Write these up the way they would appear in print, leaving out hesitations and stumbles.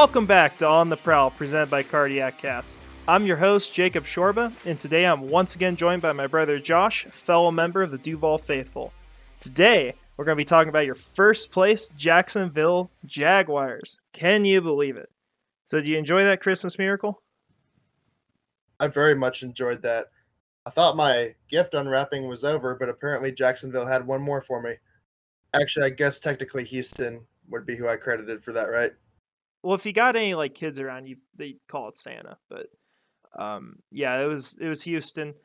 Welcome back to On the Prowl, presented by Cardiac Cats. I'm your host, Jacob Shorba, and today I'm once again joined by my brother Josh, fellow member of the Duval Faithful. Today, we're going to be talking about your first place Jacksonville Jaguars. Can you believe it? So, do you enjoy that Christmas miracle? I very much enjoyed that. I thought my gift unwrapping was over, but apparently Jacksonville had one more for me. Actually, I guess technically Houston would be who I credited for that, right? Well, if you got any kids around you, they call it Santa. But yeah, it was Houston.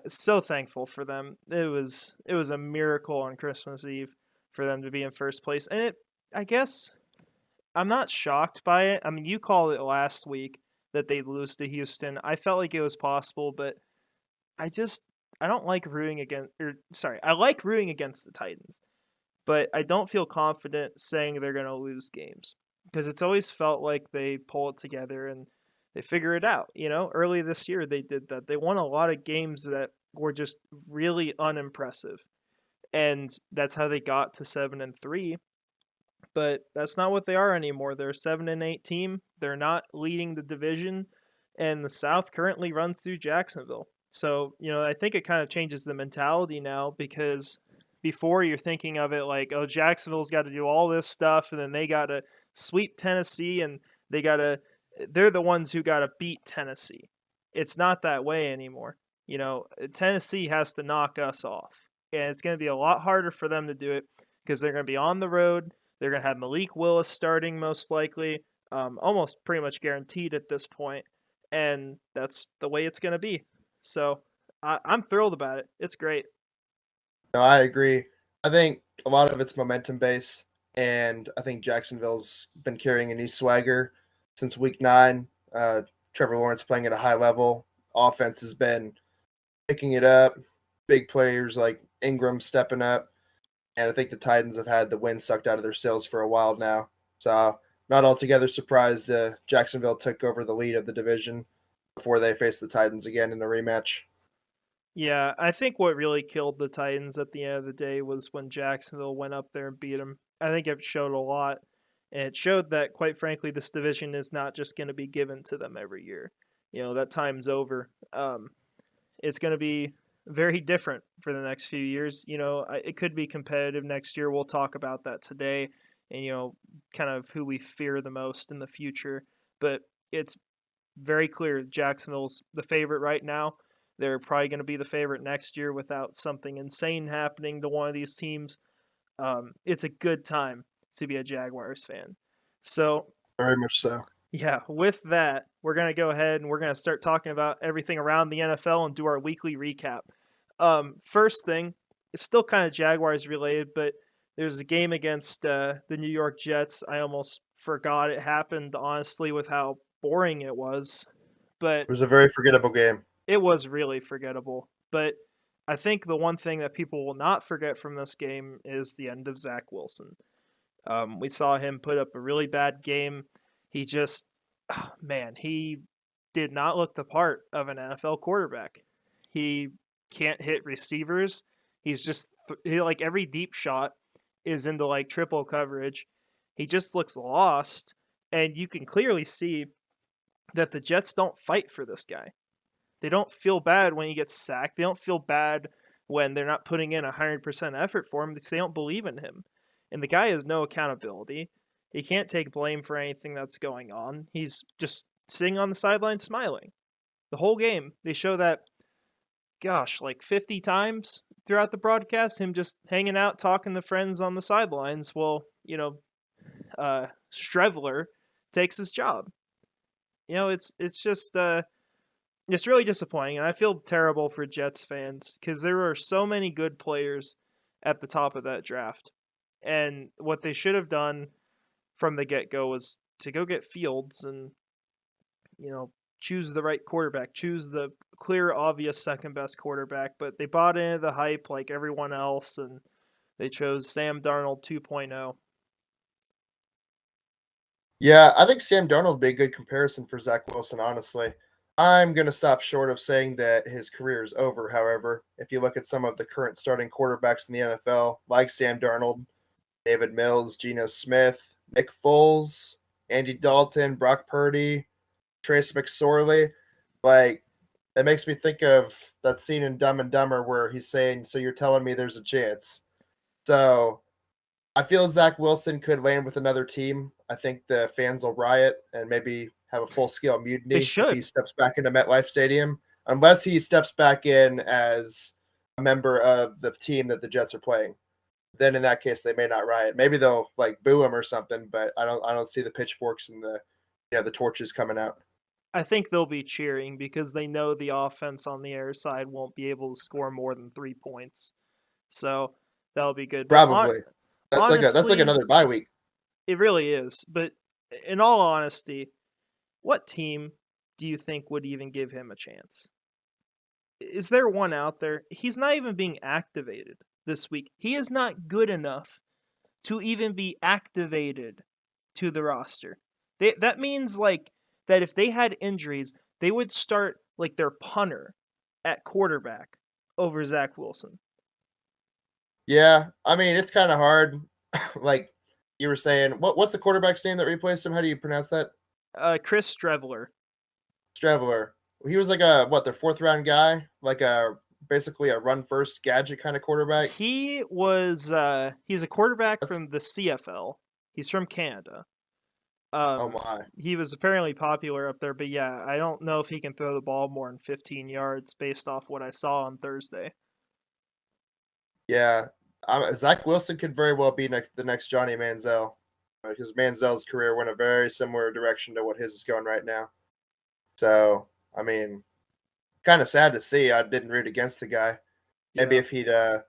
So thankful for them. It was a miracle on Christmas Eve for them to be in first place, and I guess I'm not shocked by it. I mean, you called it last week that they'd lose to Houston. I felt like it was possible, but I don't like rooting against. I like rooting against the Titans, but I don't feel confident saying they're going to lose games because it's always felt like they pull it together and they figure it out. Early this year they did that. They won a lot of games that were just really unimpressive, and that's how they got to 7-3. But that's not what they are anymore. They're a 7-8 team. They're not leading the division, and the South currently runs through Jacksonville. So I think it kind of changes the mentality now because before you're thinking of it like, oh, Jacksonville's got to do all this stuff, and then they got to sweep Tennessee, and they're the ones who got to beat Tennessee. It's not that way anymore. Tennessee has to knock us off, and it's going to be a lot harder for them to do it because they're going to be on the road. They're going to have Malik Willis starting most likely, almost pretty much guaranteed at this point, and that's the way it's going to be. So I'm thrilled about it. It's great. No, I agree. I think a lot of it's momentum based, and I think Jacksonville's been carrying a new swagger since week 9. Trevor Lawrence playing at a high level. Offense has been picking it up. Big players like Ingram stepping up. And I think the Titans have had the wind sucked out of their sails for a while now. So not altogether surprised Jacksonville took over the lead of the division before they face the Titans again in a rematch. Yeah, I think what really killed the Titans at the end of the day was when Jacksonville went up there and beat them. I think it showed a lot. And it showed that, quite frankly, this division is not just going to be given to them every year. That time's over. It's going to be very different for the next few years. It could be competitive next year. We'll talk about that today and, kind of who we fear the most in the future. But it's very clear Jacksonville's the favorite right now. They're probably going to be the favorite next year without something insane happening to one of these teams. It's a good time to be a Jaguars fan. So very much so. Yeah, with that, we're going to go ahead and we're going to start talking about everything around the NFL and do our weekly recap. First thing, it's still kind of Jaguars related, but there's a game against the New York Jets. I almost forgot it happened, honestly, with how boring it was. But it was a very forgettable game. It was really forgettable. But I think the one thing that people will not forget from this game is the end of Zach Wilson. We saw him put up a really bad game. He just, he did not look the part of an NFL quarterback. He can't hit receivers. He's just, every deep shot is into triple coverage. He just looks lost. And you can clearly see that the Jets don't fight for this guy. They don't feel bad when he gets sacked. They don't feel bad when they're not putting in 100% effort for him because they don't believe in him. And the guy has no accountability. He can't take blame for anything that's going on. He's just sitting on the sideline smiling. The whole game, they show that, 50 times throughout the broadcast, him just hanging out, talking to friends on the sidelines. Well, Strevler takes his job. It's just... It's really disappointing, and I feel terrible for Jets fans because there were so many good players at the top of that draft. And what they should have done from the get-go was to go get Fields and, choose the right quarterback, choose the clear, obvious second-best quarterback. But they bought into the hype like everyone else, and they chose Sam Darnold 2.0. Yeah, I think Sam Darnold would be a good comparison for Zach Wilson, honestly. I'm going to stop short of saying that his career is over, however. If you look at some of the current starting quarterbacks in the NFL, like Sam Darnold, David Mills, Geno Smith, Nick Foles, Andy Dalton, Brock Purdy, Trace McSorley. Like, it makes me think of that scene in Dumb and Dumber where he's saying, "So you're telling me there's a chance?" So I feel Zach Wilson could land with another team. I think the fans will riot and maybe have a full-scale They mutiny if he should. steps back into MetLife Stadium, unless he steps back in as a member of the team that the Jets are playing. Then in that case, they may not riot. Maybe they'll like boo him or something, but I don't see the pitchforks and the torches coming out. I think they'll be cheering because they know the offense on the air side won't be able to score more than 3 points. So that'll be good. But Probably. That's like honestly, another bye week. it really is. But in all honesty, what team do you think would even give him a chance? Is there one out there? He's not even being activated this week. He is not good enough to even be activated to the roster. That means like that if they had injuries, they would start like their punter at quarterback over Zach Wilson. Yeah, I mean it's kind of hard. Like you were saying, what's the quarterback's name that replaced him? How do you pronounce that? Chris Streveler. Streveler. He was like their fourth round guy, like basically a run first gadget kind of quarterback. He was he's a quarterback That's, from the CFL. He's from Canada. oh my. He was apparently popular up there, but yeah, I don't know if he can throw the ball more than 15 yards based off what I saw on Thursday. Yeah, Zach Wilson could very well be the next Johnny Manziel, because Manziel's career went a very similar direction to what his is going right now. So, I mean, kind of sad to see. I didn't root against the guy. Maybe if he'd gone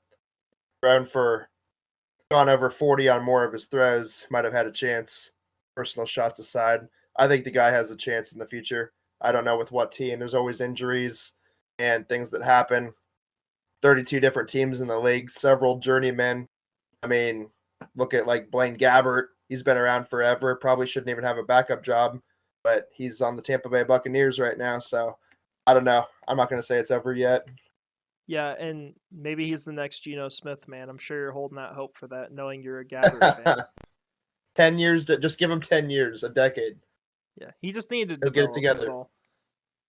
over 40 on more of his throws, might have had a chance. Personal shots aside, I think the guy has a chance in the future. I don't know with what team. There's always injuries and things that happen. 32 different teams in the league, several journeymen. I mean, look at like Blaine Gabbert. He's been around forever. Probably shouldn't even have a backup job, but he's on the Tampa Bay Buccaneers right now. So I don't know. I'm not going to say it's over yet. Yeah, and maybe he's the next Geno Smith, man. I'm sure you're holding out hope for that, knowing you're a Gabbert fan. 10 years, just give him 10 years, a decade. Yeah, he just needed to He'll get it develop. together.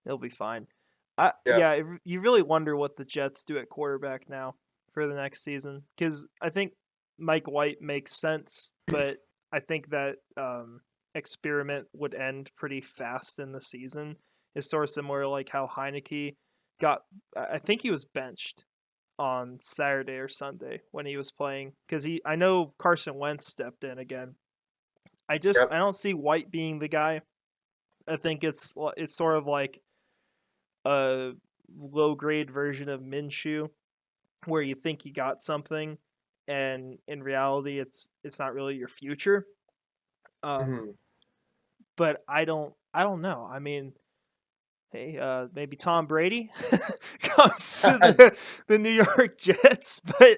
He'll be fine. Yeah. You really wonder what the Jets do at quarterback now for the next season, because I think Mike White makes sense, but I think that experiment would end pretty fast in the season. It's sort of similar like how Heineke I think he was benched on Saturday or Sunday when he was playing, because I know Carson Wentz stepped in again. I don't see White being the guy. I think it's sort of like a low grade version of Minshew, where you think you got something, and in reality, it's not really your future. But I don't know. I mean, hey, maybe Tom Brady comes to the New York Jets, but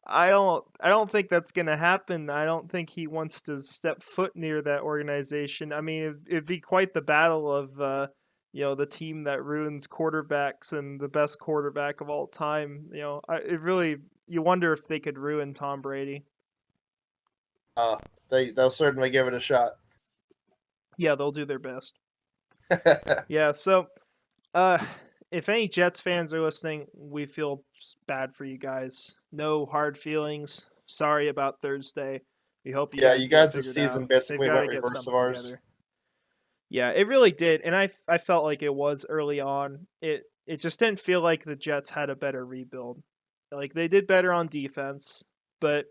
I don't think that's gonna happen. I don't think he wants to step foot near that organization. I mean, it'd be quite the battle of the team that ruins quarterbacks and the best quarterback of all time. You wonder if they could ruin Tom Brady. They'll certainly give it a shot. Yeah, they'll do their best. Yeah, so if any Jets fans are listening, we feel bad for you guys. No hard feelings. Sorry about Thursday. We hope you guys this season basically went reverse of ours. Together. Yeah, it really did, and I felt like it was early on. It just didn't feel like the Jets had a better rebuild. Like, they did better on defense, but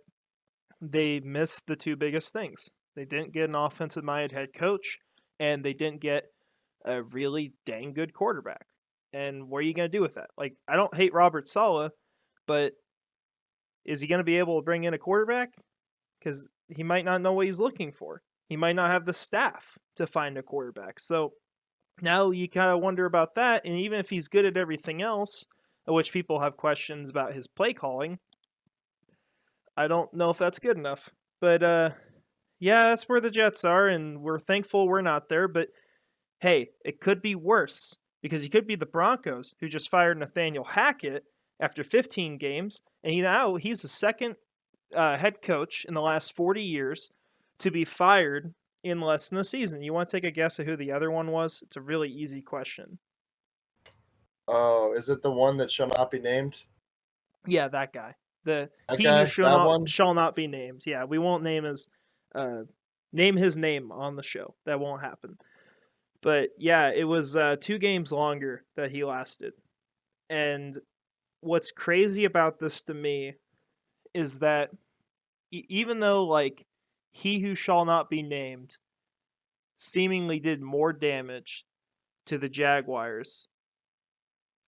they missed the two biggest things. They didn't get an offensive-minded head coach, and they didn't get a really dang good quarterback. And what are you going to do with that? Like, I don't hate Robert Saleh, but is he going to be able to bring in a quarterback? Because he might not know what he's looking for. He might not have the staff to find a quarterback. So now you kind of wonder about that. And even if he's good at everything else, which people have questions about his play calling, I don't know if that's good enough. But yeah, that's where the Jets are, and we're thankful we're not there. But hey, it could be worse, because he could be the Broncos, who just fired Nathaniel Hackett after 15 games, and he's the second head coach in the last 40 years to be fired in less than a season. You want to take a guess at who the other one was? It's a really easy question. Oh, is it the one that shall not be named? Yeah, that guy. That He who guy? That one? shall not be named. Yeah, we won't name his name on the show. That won't happen. But yeah, it was 2 games longer that he lasted. And what's crazy about this to me is that even though like he who shall not be named seemingly did more damage to the Jaguars,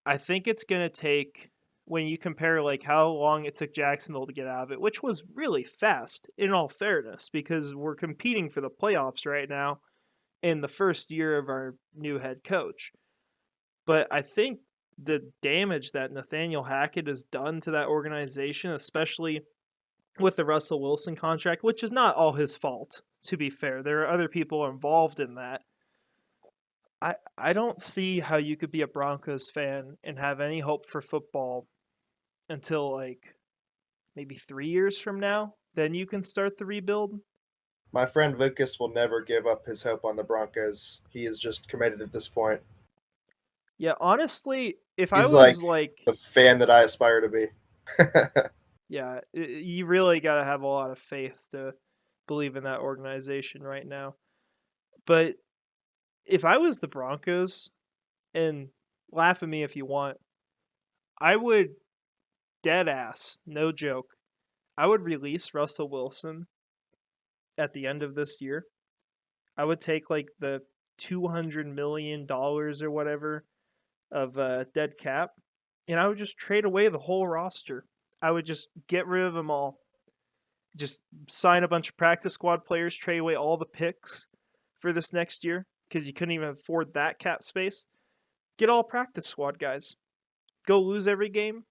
I think it's going to take, when you compare like how long it took Jacksonville to get out of it, which was really fast in all fairness, because we're competing for the playoffs right now in the first year of our new head coach. But I think the damage that Nathaniel Hackett has done to that organization, especially with the Russell Wilson contract, which is not all his fault, to be fair. There are other people involved in that. I don't see how you could be a Broncos fan and have any hope for football until like maybe 3 years from now. Then you can start the rebuild. My friend Lucas will never give up his hope on the Broncos. He is just committed at this point. Yeah, honestly, if I He's was like the fan that I aspire to be. yeah, you really got to have a lot of faith to believe in that organization right now. But if I was the Broncos, and laugh at me if you want, I would dead ass, no joke, I would release Russell Wilson at the end of this year. I would take like the $200 million or whatever of dead cap, and I would just trade away the whole roster. I would just get rid of them all. Just sign a bunch of practice squad players, trade away all the picks for this next year because you couldn't even afford that cap space. Get all practice squad guys. Go lose every game.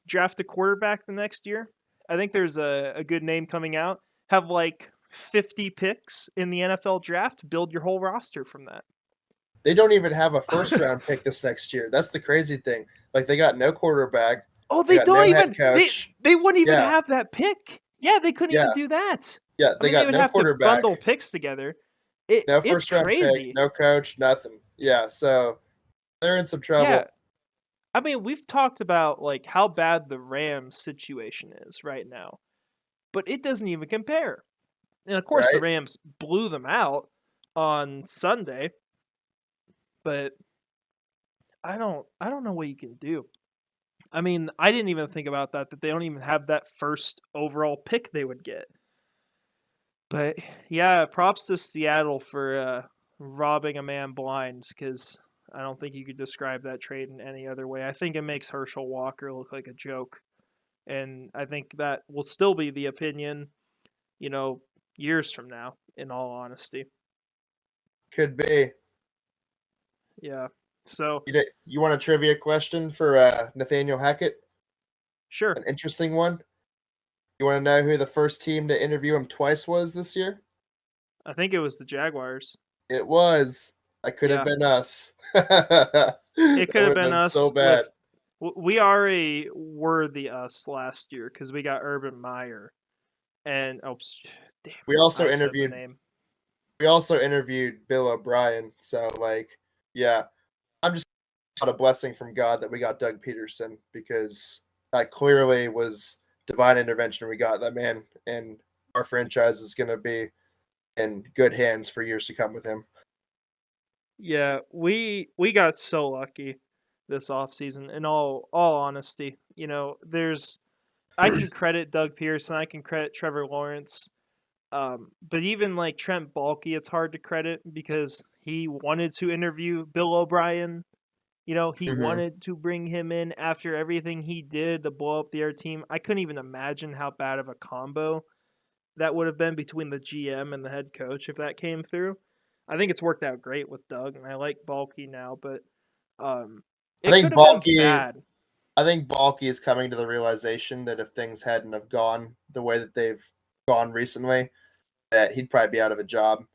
Draft a quarterback the next year. I think there's a good name coming out. Have like 50 picks in the NFL draft. Build your whole roster from that. They don't even have a first round pick this next year. That's the crazy thing. Like they got no quarterback. Oh, they don't even. They wouldn't even Yeah. have that pick. Yeah, they couldn't even do that. Yeah, they got would no have quarterback. to bundle picks together. No It's first round crazy. pick, no coach, nothing. Yeah, so they're in some trouble. Yeah. I mean, we've talked about like how bad the Rams situation is right now, but it doesn't even compare. And of course, the Rams blew them out on Sunday, but I don't know what you can do. I mean, I didn't even think about that they don't even have that first overall pick they would get. But yeah, props to Seattle for robbing a man blind, because I don't think you could describe that trade in any other way. I think it makes Herschel Walker look like a joke. And I think that will still be the opinion, years from now, in all honesty. Could be. Yeah. So you want a trivia question for Nathaniel Hackett? Sure. An interesting one. You want to know who the first team to interview him twice was this year? I think it was the Jaguars. It was. That could have been us. It could have been us. So bad. We already were the us last year because we got Urban Meyer, and damn, we also interviewed. We also interviewed Bill O'Brien. So yeah, I'm just a blessing from God that we got Doug Peterson, because that clearly was divine intervention. We got that man, and our franchise is going to be in good hands for years to come with him. Yeah, we got so lucky this offseason, in all honesty. I can credit Doug Pearson, I can credit Trevor Lawrence, but even like Trent Baalke, it's hard to credit because he wanted to interview Bill O'Brien. He wanted to bring him in after everything he did to blow up the other team. I couldn't even imagine how bad of a combo that would have been between the GM and the head coach if that came through. I think it's worked out great with Doug, and I like Baalke now, but it could have been bad. I think Baalke is coming to the realization that if things hadn't have gone the way that they've gone recently, that he'd probably be out of a job.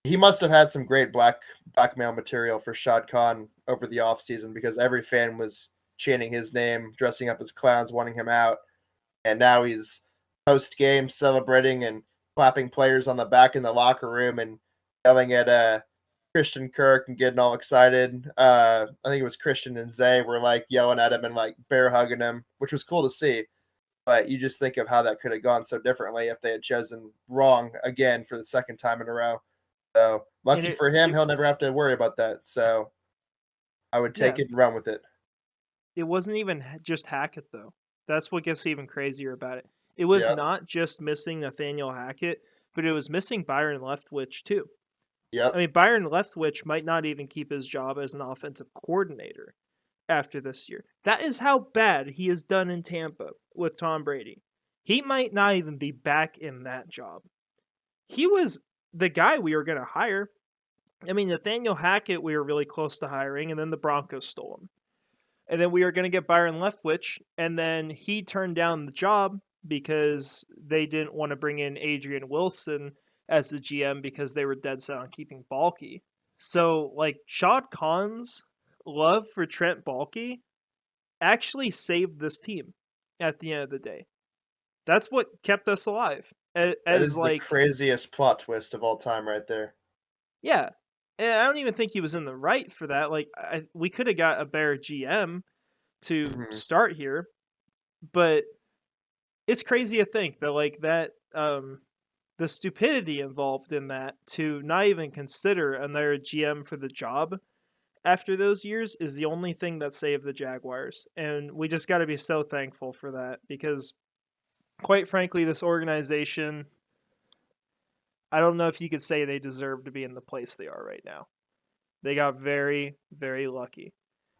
He must have had some great blackmail material for Shad Khan over the offseason, because every fan was chanting his name, dressing up as clowns, wanting him out. And now he's post-game celebrating and clapping players on the back in the locker room and yelling at Christian Kirk and getting all excited. I think it was Christian and Zay were like yelling at him and like bear hugging him, which was cool to see. But you just think of how that could have gone so differently if they had chosen wrong again for the second time in a row. So And lucky for him, he'll never have to worry about that. So I would take yeah, it and run with it. it wasn't even just Hackett though. That's what gets even crazier about it. It was Yeah. not just missing Nathaniel Hackett, but it was missing Byron Leftwich too. Yep. I mean, Byron Leftwich might not even keep his job as an offensive coordinator after this year. That is how bad he has done in Tampa with Tom Brady. He might not even be back in that job. He was the guy we were going to hire. I mean, Nathaniel Hackett, we were really close to hiring, and then the Broncos stole him. And then we were going to get Byron Leftwich, and then he turned down the job because they didn't want to bring in Adrian Wilson as the GM because they were dead set on keeping Balky. So, like, Shad Khan's love for Trent Balky actually saved this team at the end of the day. That's what kept us alive. That is the craziest plot twist of all time right there. Yeah. And I don't even think he was in the right for that. Like, we could have got a better GM to start here, but it's crazy to think that, like, that, the stupidity involved in that to not even consider another GM for the job after those years is the only thing that saved the Jaguars. And we just got to be so thankful for that because, quite frankly, this organization, I don't know if you could say they deserve to be in the place they are right now. They got very, very lucky.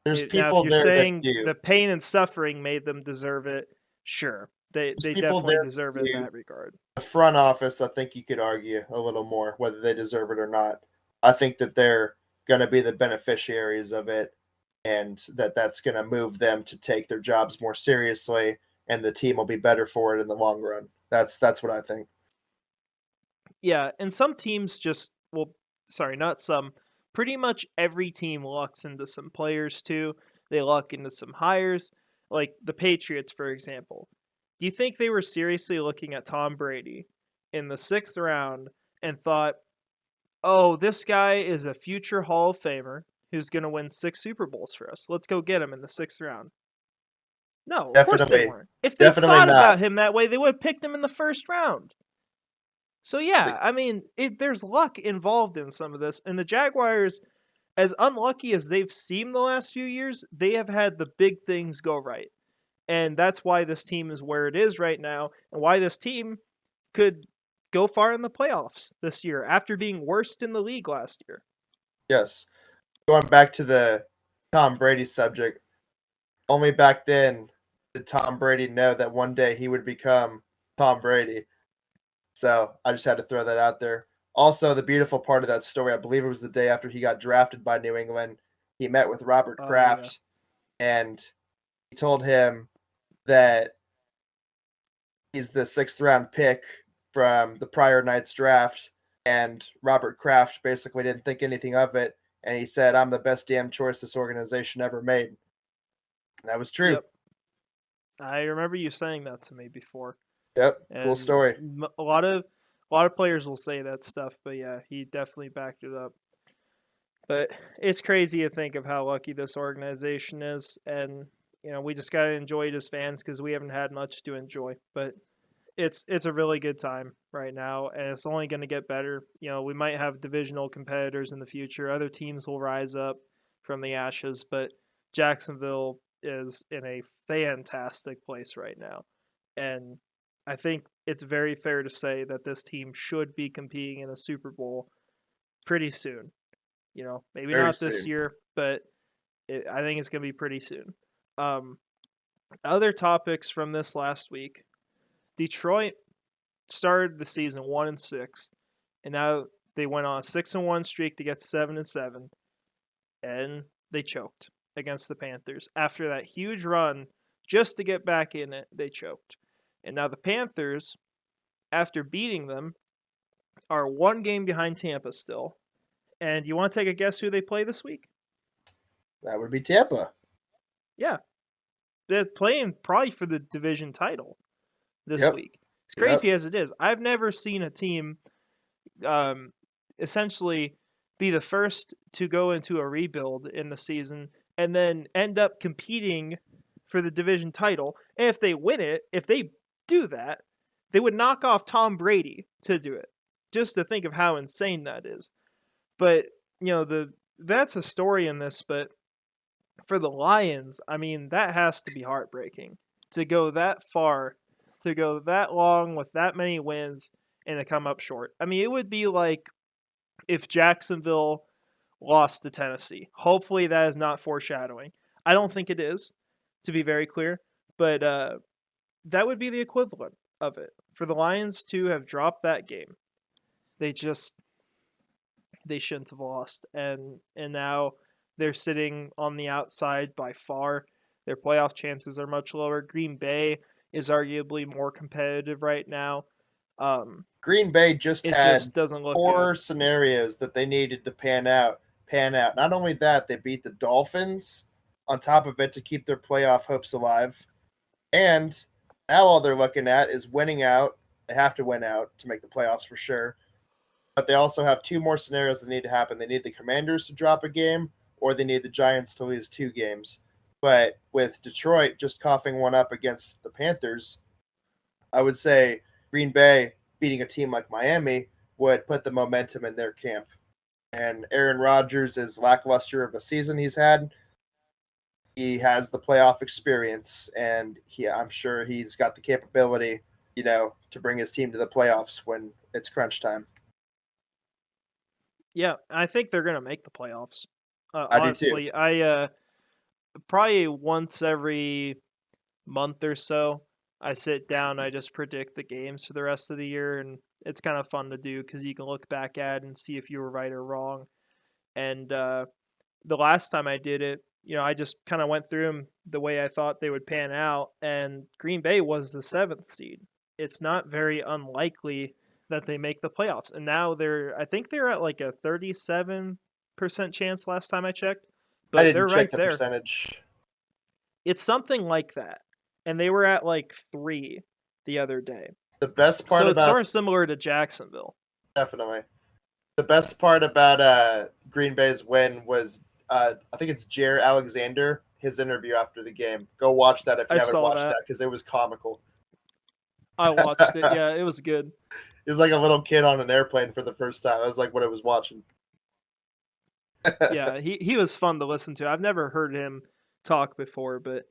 There's Now, people if you're there saying that do. the pain and suffering made them deserve it, sure. They people definitely there deserve that it in do. that regard. The front office, I think you could argue a little more whether they deserve it or not. I think that they're going to be the beneficiaries of it, and that's going to move them to take their jobs more seriously, and the team will be better for it in the long run. That's what I think. Yeah, and some teams just, well, sorry, not some. Pretty much every team lucks into some players too. They luck into some hires, like the Patriots, for example. Do you think they were seriously looking at Tom Brady in the 6th round and thought, oh, this guy is a future Hall of Famer who's going to win 6 Super Bowls for us. Let's go get him in the 6th round. No, of course they weren't. If they thought about him that way, they would have picked him in the 1st round. So yeah, I mean, there's luck involved in some of this, and the Jaguars, as unlucky as they've seemed the last few years, they have had the big things go right. And that's why this team is where it is right now, and why this team could go far in the playoffs this year after being worst in the league last year. Yes. Going back to the Tom Brady subject, only back then did Tom Brady know that one day he would become Tom Brady. So I just had to throw that out there. Also, the beautiful part of that story, I believe it was the day after he got drafted by New England, he met with Robert Kraft, and he told him that he's the 6th round pick from the prior night's draft, and Robert Kraft basically didn't think anything of it, and he said, I'm the best damn choice this organization ever made. And that was true. Yep. I remember you saying that to me before. Yep, cool story. A lot of players will say that stuff, but yeah, he definitely backed it up. But it's crazy to think of how lucky this organization is, and we just gotta enjoy it as fans because we haven't had much to enjoy. But it's a really good time right now, and it's only going to get better. We might have divisional competitors in the future. Other teams will rise up from the ashes, but Jacksonville is in a fantastic place right now, and I think it's very fair to say that this team should be competing in a Super Bowl pretty soon. Maybe Very not this soon. year, but I think it's going to be pretty soon. Other topics from this last week. Detroit started the season 1-6, and now they went on a 6-1 streak to get 7-7, and they choked against the Panthers. After that huge run, just to get back in it, they choked. And now the Panthers, after beating them, are 1 game behind Tampa still. And you want to take a guess who they play this week? That would be Tampa. Yeah. They're playing probably for the division title this week. As Yep. crazy as it is, I've never seen a team essentially be the first to go into a rebuild in the season and then end up competing for the division title. And if they win it, if they do that, they would knock off Tom Brady to do it. Just to think of how insane that is. But, that's a story in this, but for the Lions, I mean, that has to be heartbreaking to go that far, to go that long with that many wins and to come up short. I mean, it would be like if Jacksonville lost to Tennessee. Hopefully, that is not foreshadowing. I don't think it is, to be very clear, but that would be the equivalent of it. For the Lions to have dropped that game, they shouldn't have lost, and now they're sitting on the outside by far. Their playoff chances are much lower. Green Bay is arguably more competitive right now. Green Bay just It had just doesn't look 4 good. scenarios that they needed to pan out. Not only that, they beat the Dolphins on top of it to keep their playoff hopes alive. And now all they're looking at is winning out. They have to win out to make the playoffs for sure. But they also have 2 more scenarios that need to happen. They need the Commanders to drop a game, or they need the Giants to lose 2 games. But with Detroit just coughing one up against the Panthers, I would say Green Bay beating a team like Miami would put the momentum in their camp. And Aaron Rodgers, as lackluster of a season he's had, he has the playoff experience, and I'm sure he's got the capability, to bring his team to the playoffs when it's crunch time. Yeah, I think they're gonna make the playoffs. I do too. Honestly, I probably once every month or so, I sit down, I just predict the games for the rest of the year, and it's kind of fun to do because you can look back at it and see if you were right or wrong. And the last time I did it, I just kind of went through them the way I thought they would pan out, and Green Bay was the 7th seed. It's not very unlikely that they make the playoffs, and now I think they're at like a 37% chance last time I checked, I but didn't they're check right the there. percentage. It's something like that, and they were at like 3 the other day. The best part So it's about sort of similar to Jacksonville. definitely the best part about Green Bay's win was I think it's Jair Alexander, his interview after the game. Go watch that if I you haven't saw watched that. that because it was comical. I watched it. Yeah, it was good. He was like a little kid on an airplane for the first time. That was like what I was watching. Yeah, he was fun to listen to. I've never heard him talk before, but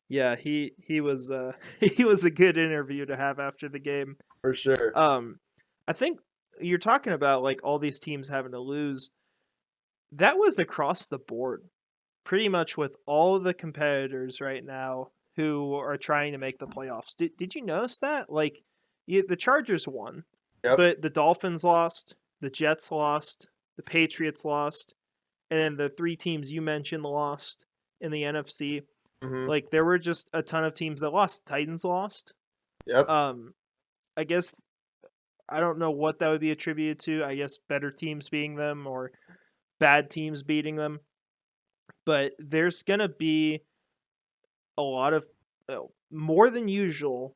yeah, he was he was a good interview to have after the game. For sure. I think you're talking about like all these teams having to lose. That was across the board, pretty much with all of the competitors right now who are trying to make the playoffs. Did you notice that? Like, the Chargers won, Yep. but the Dolphins lost, the Jets lost, the Patriots lost, and then the 3 teams you mentioned lost in the NFC. Mm-hmm. Like, there were just a ton of teams that lost. Titans lost. Yep. I guess I don't know what that would be attributed to. I guess better teams beating them or bad teams beating them. But there's going to be a lot of more than usual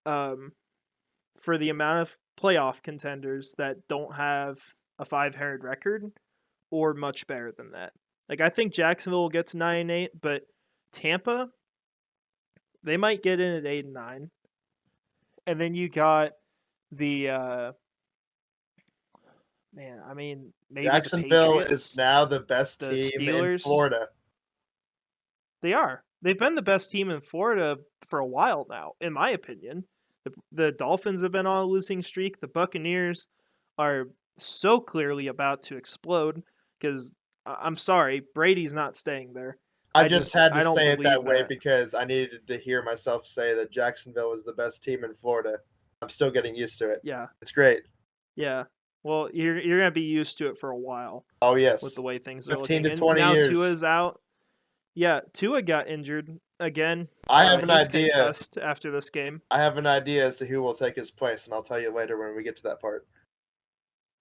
for the amount of playoff contenders that don't have a 500 record or much better than that. Like, I think Jacksonville will get to 9-8, but Tampa, they might get in at 8-9. And then you got the man, I mean, maybe Jacksonville the Patriots, is now the best the team in Steelers. Florida. They are. They've been the best team in Florida for a while now, in my opinion. The Dolphins have been on a losing streak. The Buccaneers are so clearly about to explode because I'm sorry, Brady's not staying there. I just had to I don't say it that believe way that. because I needed to hear myself say that Jacksonville was the best team in Florida. I'm still getting used to it. Yeah, It's great. yeah. Well, you're gonna be used to it for a while Oh, yes. with the way things are 15 looking. to And 20 now years. Tua's out. Yeah, Tua got injured again. I have an he's idea. Concussed after this game. I have an idea as to who will take his place, and I'll tell you later when we get to that part.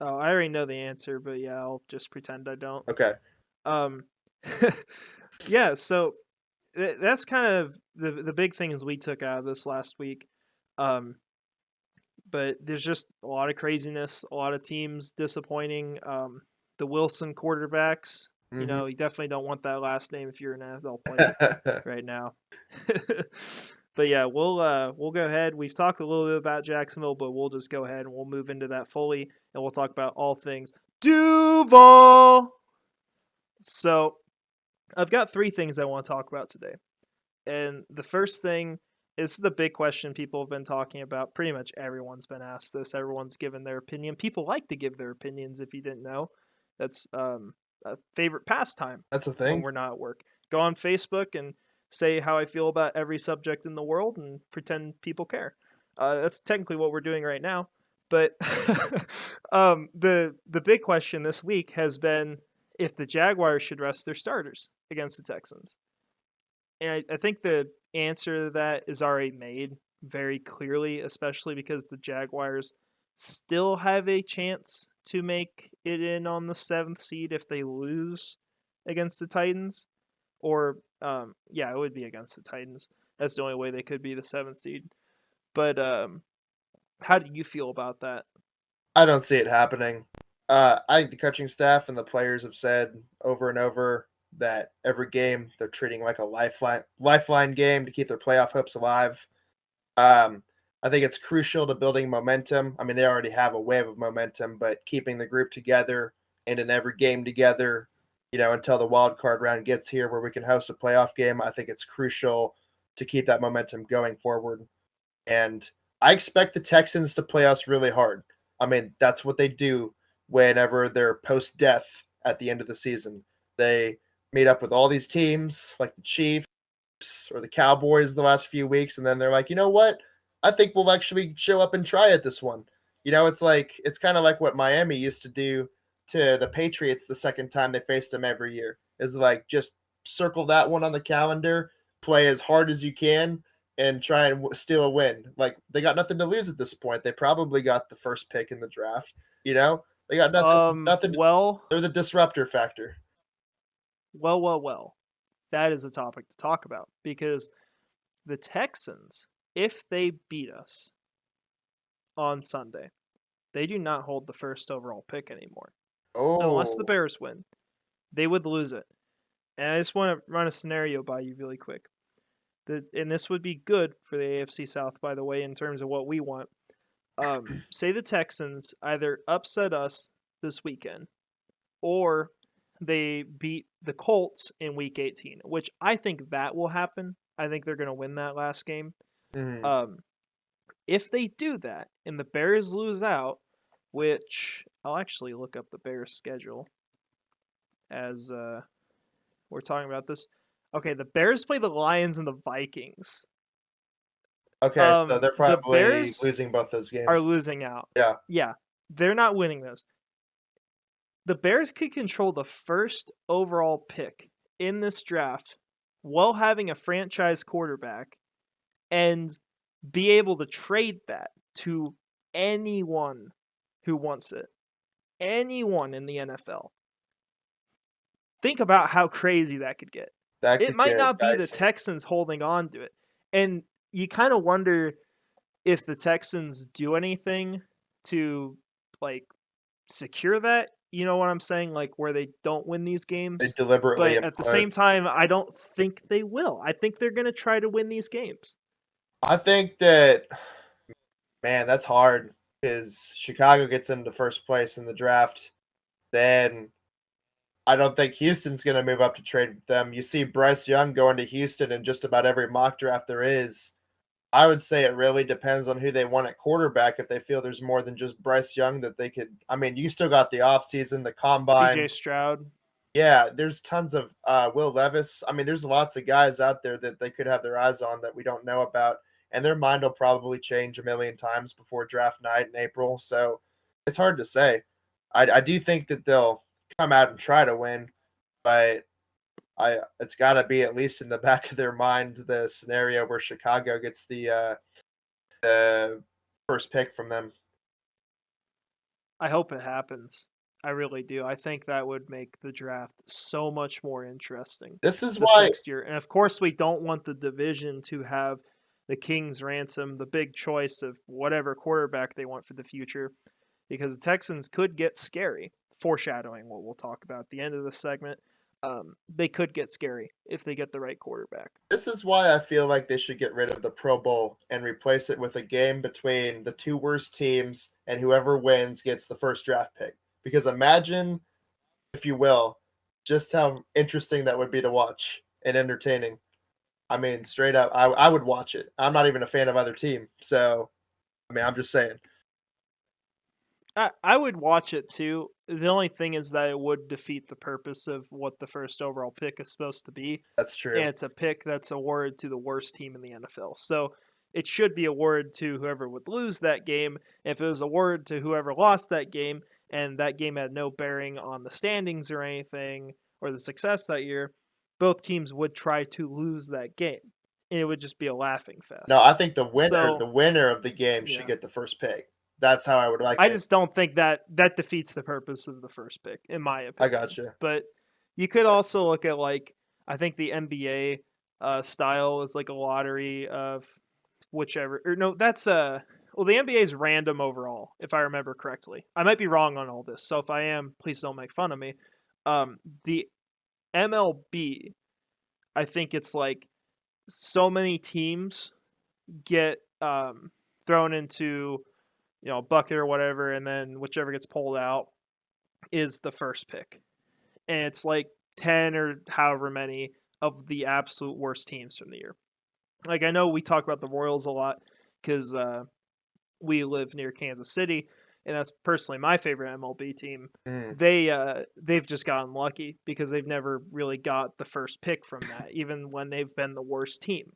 Oh, I already know the answer, but yeah, I'll just pretend I don't. Okay. Yeah, so that's kind of the big things we took out of this last week. But there's just a lot of craziness, a lot of teams disappointing. The Wilson quarterbacks, Hmm. you definitely don't want that last name if you're an NFL player right now. But yeah, we'll go ahead. We've talked a little bit about Jacksonville, but we'll just go ahead and we'll move into that fully, and we'll talk about all things Duval. So I've got three things I want to talk about today. And the first thing is the big question people have been talking about. Pretty much everyone's been asked this. Everyone's given their opinion. People like to give their opinions, if you didn't know. That's a favorite pastime That's a when thing. we're not at work. Go on Facebook and say how I feel about every subject in the world and pretend people care. That's technically what we're doing right now. But the big question this week has been if the Jaguars should rest their starters against the Texans. And I think the answer to that is already made very clearly, especially because the Jaguars still have a chance to make it in on the 7th seed if they lose against the Titans. Or, yeah, it would be against the Titans. That's the only way they could be the 7th seed. But how do you feel about that? I don't see it happening. I think the coaching staff and the players have said over and over that every game they're treating like a lifeline game to keep their playoff hopes alive. Um, I think it's crucial to building momentum. I mean, they already have a wave of momentum, but keeping the group together and in every game together, until the wild card round gets here where we can host a playoff game, I think it's crucial to keep that momentum going forward. And I expect the Texans to play us really hard. I mean, that's what they do whenever they're post death at the end of the season. They meet up with all these teams like the Chiefs or the Cowboys the last few weeks, and then they're like, you know what? I think we'll actually show up and try it this one. It's kind of like what Miami used to do to the Patriots the second time they faced them every year. Is like just circle that one on the calendar, play as hard as you can, and try and steal a win. Like they got nothing to lose at this point. They probably got the first pick in the draft. They got nothing. Well, They're the disruptor factor. well. That is a topic to talk about because the Texans, if they beat us on Sunday, they do not hold the first overall pick anymore. Unless the Oh, Bears win, they would lose it. And I just want to run a scenario by you really quick. And this would be good for the AFC South, by the way, in terms of what we want. Say the Texans either upset us this weekend or they beat the Colts in Week 18, which I think that will happen. I think they're going to win that last game. mhm. Um, if they do that and the Bears lose out, which I'll actually look up the Bears schedule as we're talking about this. Okay, the Bears play the Lions and the Vikings. Okay, so they're The probably Bears losing both those are games. losing out. Yeah. Yeah, they're not winning those. The Bears could control the first overall pick in this draft while having a franchise quarterback and be able to trade that to anyone who wants it. Anyone in the NFL. Think about how crazy that could get. That It could might get not be the dicey. Texans holding on to it. And you kind of wonder if the Texans do anything to like secure that. You know what I'm saying? Like where they don't win these They games. deliberately But at the implode. same time, I don't think they will. I think they're going to try to win these games. I think that, man, that's hard because Chicago gets into first place in the draft. Then I don't think Houston's going to move up to trade with them. You see Bryce Young going to Houston in just about every mock draft there is. I would say it really depends on who they want at quarterback. If they feel there's more than just Bryce Young that they could, I mean, you still got the offseason, the CJ combine. Stroud. Yeah, there's tons of Will Levis. I mean, there's lots of guys out there that they could have their eyes on that we don't know about, and their mind will probably change a million times before draft night in April. So it's hard to say. I do think that they'll come out and try to win, but it's got to be at least in the back of their mind the scenario where Chicago gets the first pick from them. I hope it happens. I really do. I think that would make the draft so much more interesting This is this why next year. And of course, we don't want the division to have the king's ransom, the big choice of whatever quarterback they want for the future, because the Texans could get scary. Foreshadowing what we'll talk about at the end of the segment. They could get scary if they get the right quarterback. This is why I feel like they should get rid of the Pro Bowl and replace it with a game between the two worst teams, and whoever wins gets the first draft pick. Because imagine, if you will, just how interesting that would be to watch and entertaining. I mean, straight up, I would watch it. I'm not even a fan of either team. So, I mean, I'm just saying. I would watch it too. The only thing is that it would defeat the purpose of what the first overall pick is supposed to be. That's true. And it's a pick that's awarded to the worst team in the NFL. So it should be awarded to whoever would lose that game. If it was awarded to whoever lost that game, and that game had no bearing on the standings or anything, or the success that year, both teams would try to lose that game. And it would just be a laughing fest. No, I think the winner of the game should get the first pick. That's how I would like it. I just don't think that defeats the purpose of the first pick, in my opinion. I gotcha. But you could also look at, like, I think the NBA style is like a lottery of whichever. Or no, that's well, the NBA is random overall, if I remember correctly. I might be wrong on all this, so if I am, please don't make fun of me. The MLB, I think it's like so many teams get thrown into, you know, a bucket or whatever, and then whichever gets pulled out is the first pick. And it's like 10 or however many of the absolute worst teams from the year. Like, I know we talk about the Royals a lot because we live near Kansas City, and that's personally my favorite MLB team. They've just gotten lucky because they've never really got the first pick from that, even when they've been the worst team.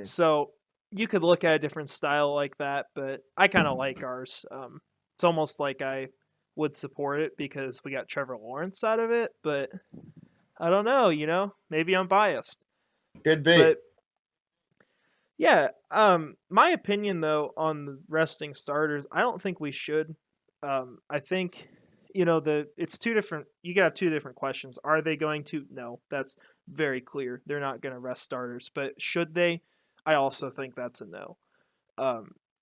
So you could look at a different style like that, but I kind of like ours. It's almost like I would support it because we got Trevor Lawrence out of it, but I don't know, you know, maybe I'm biased. Could be. But yeah, my opinion though on the resting starters, I don't think we should. I think, you know, it's two different. You got two different questions. Are they going to? No, that's very clear. They're not going to rest starters. But should they? I also think that's a no.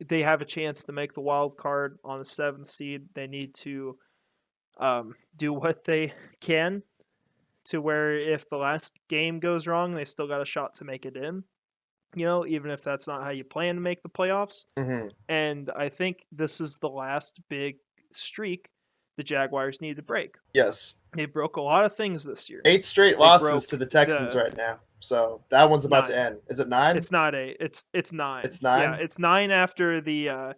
They have a chance to make the wild card on the 7th seed. They need to do what they can to where if the last game goes wrong, they still got a shot to make it in. You know, even if that's not how you plan to make the playoffs. And I think this is the last big streak the Jaguars need to break. Yes. They broke a lot of things this year. 8 straight losses to the Texans right now. So that one's about to end. Is it 9? It's not 8. It's 9. It's 9? Yeah, it's 9 after the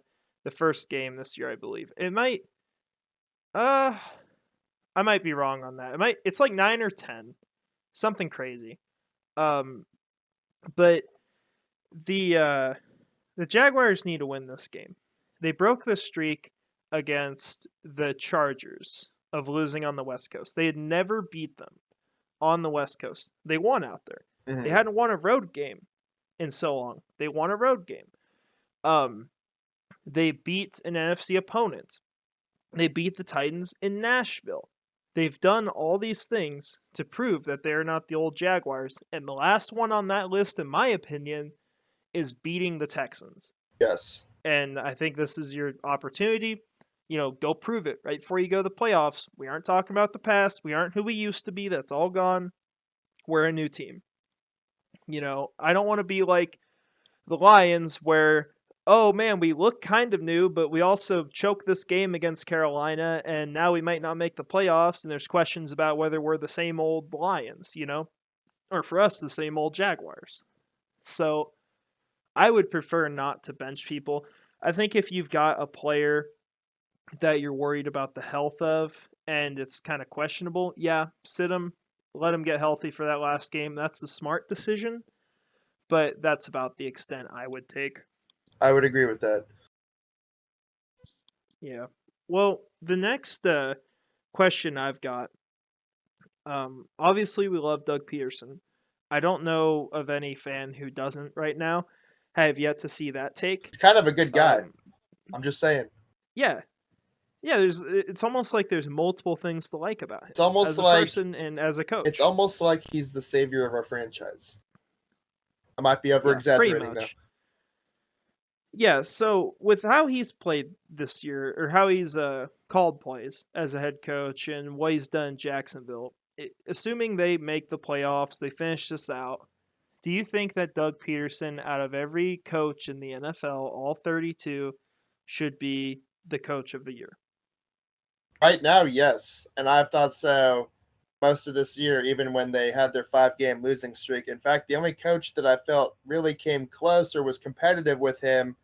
first game this year, I believe. It might I might be wrong on that. It's like 9 or 10. Something crazy. But the Jaguars need to win this game. They broke the streak against the Chargers of losing on the West Coast. They had never beat them on the West Coast. They won out there. They hadn't won a road game in so long. They won a road game. They beat an NFC opponent. They beat the Titans in Nashville. They've done all these things to prove that they're not the old Jaguars. And the last one on that list, in my opinion, is beating the Texans. Yes. And I think this is your opportunity. You know, go prove it right before you go to the playoffs. We aren't talking about the past. We aren't who we used to be. That's all gone. We're a new team. You know, I don't want to be like the Lions where, oh man, we look kind of new, but we also choked this game against Carolina, and now we might not make the playoffs, and there's questions about whether we're the same old Lions, you know, or for us, the same old Jaguars. So I would prefer not to bench people. I think if you've got a player that you're worried about the health of and it's kind of questionable, yeah, sit them, let them get healthy for that last game. That's the smart decision, but that's about the extent I would take. I would agree with that. Yeah. Well, the next question I've got, obviously we love Doug Peterson. I don't know of any fan who doesn't right now. I have yet to see that take. He's kind of a good guy. I'm just saying. Yeah. Yeah, it's almost like there's multiple things to like about him. It's almost as a like person and as a coach. It's almost like he's the savior of our franchise. I might be over exaggerating though. Yeah, so with how he's played this year, or how he's called plays as a head coach and what he's done in Jacksonville, assuming they make the playoffs, they finish this out, do you think that Doug Peterson, out of every coach in the NFL, all 32, should be the coach of the year? Right now, yes. And I've thought so most of this year, even when they had their 5 game losing streak. In fact, the only coach that I felt really came close or was competitive with him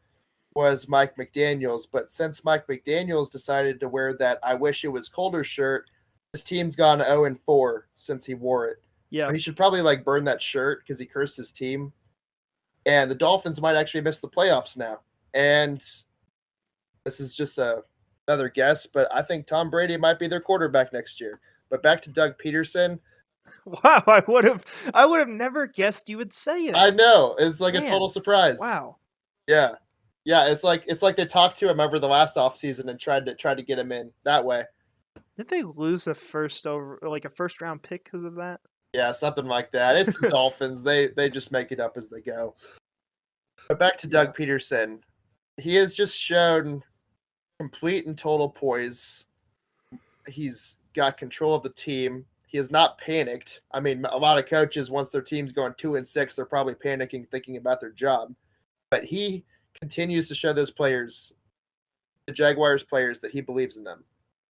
was Mike McDaniels. But since Mike McDaniels decided to wear that I wish it was colder shirt, his team's gone 0-4 since he wore it. Yeah. So he should probably like burn that shirt because he cursed his team. And the Dolphins might actually miss the playoffs now. And this is just another guess, but I think Tom Brady might be their quarterback next year. But back to Doug Peterson. Wow, I would have never guessed you would say it. I know. It's like a Man, total surprise. wow. Yeah. Yeah, it's like they talked to him over the last offseason and tried to get him in that way. Did they lose a first round pick because of that? Yeah, something like that. It's the Dolphins. They just make it up as they go. But back to Doug Peterson. He has just shown complete and total poise. He's got control of the team. He has not panicked. I mean, a lot of coaches, once their team's going 2-6, they're probably panicking, thinking about their job. But he continues to show those players, the Jaguars players, that he believes in them.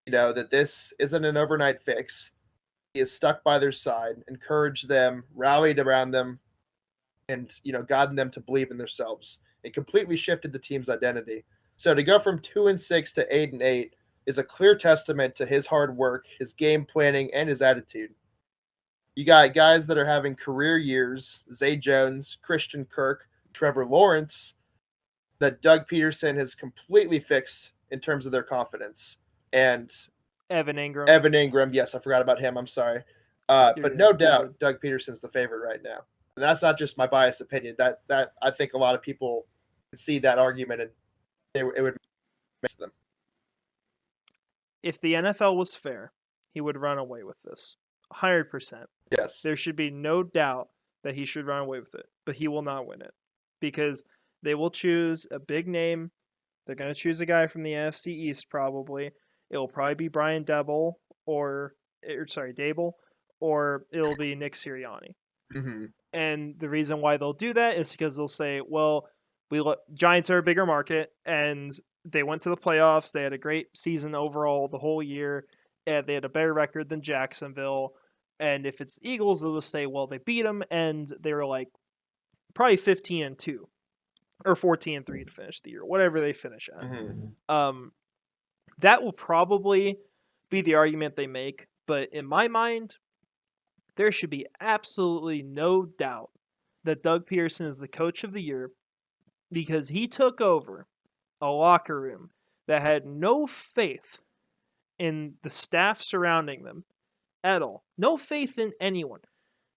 You know, that this isn't an overnight fix. He is stuck by their side, encouraged them, rallied around them, and, gotten them to believe in themselves. It completely shifted the team's identity. So to go from 2-6 to 8-8 is a clear testament to his hard work, his game planning, and his attitude. You got guys that are having career years, Zay Jones, Christian Kirk, Trevor Lawrence, that Doug Peterson has completely fixed in terms of their confidence. And Evan Ingram. Yes, I forgot about him. I'm sorry. But no doubt, Doug Peterson's the favorite right now. And that's not just my biased opinion. That I think a lot of people see that argument and it would make them. If the NFL was fair, he would run away with this. 100%. Yes. There should be no doubt that he should run away with it, but he will not win it because they will choose a big name. They're going to choose a guy from the NFC East probably. It will probably be Brian Dable or it'll be Nick Sirianni. Mm-hmm. And the reason why they'll do that is because they'll say, well, Giants are a bigger market, and they went to the playoffs. They had a great season overall the whole year. And they had a better record than Jacksonville. And if it's the Eagles, they'll just say, well, they beat them, and they were like probably 15-2 or 14-3 to finish the year, whatever they finish at. Mm-hmm. That will probably be the argument they make. But in my mind, there should be absolutely no doubt that Doug Peterson is the coach of the year because he took over a locker room that had no faith in the staff surrounding them at all. No faith in anyone.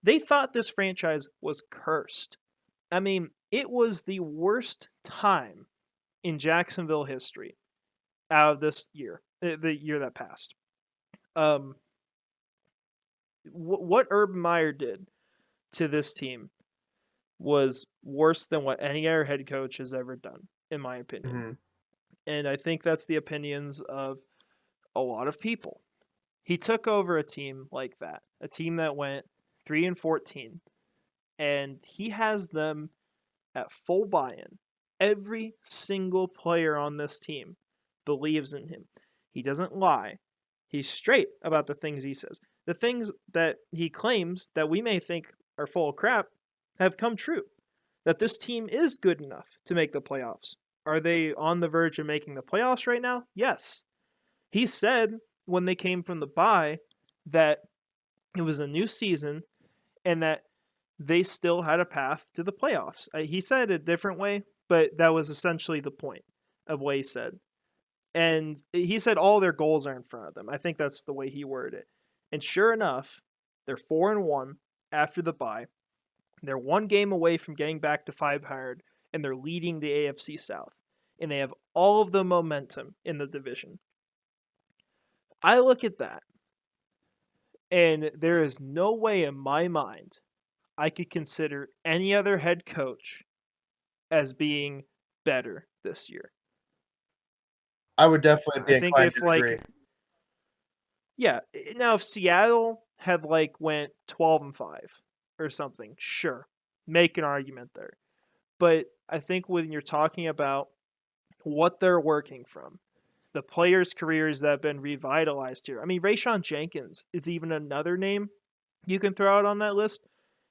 They thought this franchise was cursed. I mean, it was the worst time in Jacksonville history out of this year, the year that passed. What Urban Meyer did to this team was worse than what any other head coach has ever done, in my opinion. Mm-hmm. And I think that's the opinions of a lot of people. He took over a team like that, a team that went 3-14, and he has them at full buy-in. Every single player on this team believes in him. He doesn't lie. He's straight about the things he says. The things that he claims that we may think are full of crap have come true. That this team is good enough to make the playoffs. Are they on the verge of making the playoffs right now? Yes. He said when they came from the bye that it was a new season and that they still had a path to the playoffs. He said it a different way, but that was essentially the point of what he said. And he said all their goals are in front of them. I think that's the way he worded it. And sure enough, they're 4-1 after the bye. They're one game away from getting back to 500, and they're leading the AFC South. And they have all of the momentum in the division. I look at that, and there is no way in my mind I could consider any other head coach as being better this year. I would definitely I be think inclined if to agree. yeah, now if Seattle had went 12-5 or something, sure, make an argument there. But I think when you're talking about what they're working from, the players' careers that have been revitalized here. I mean, Rayshawn Jenkins is even another name you can throw out on that list.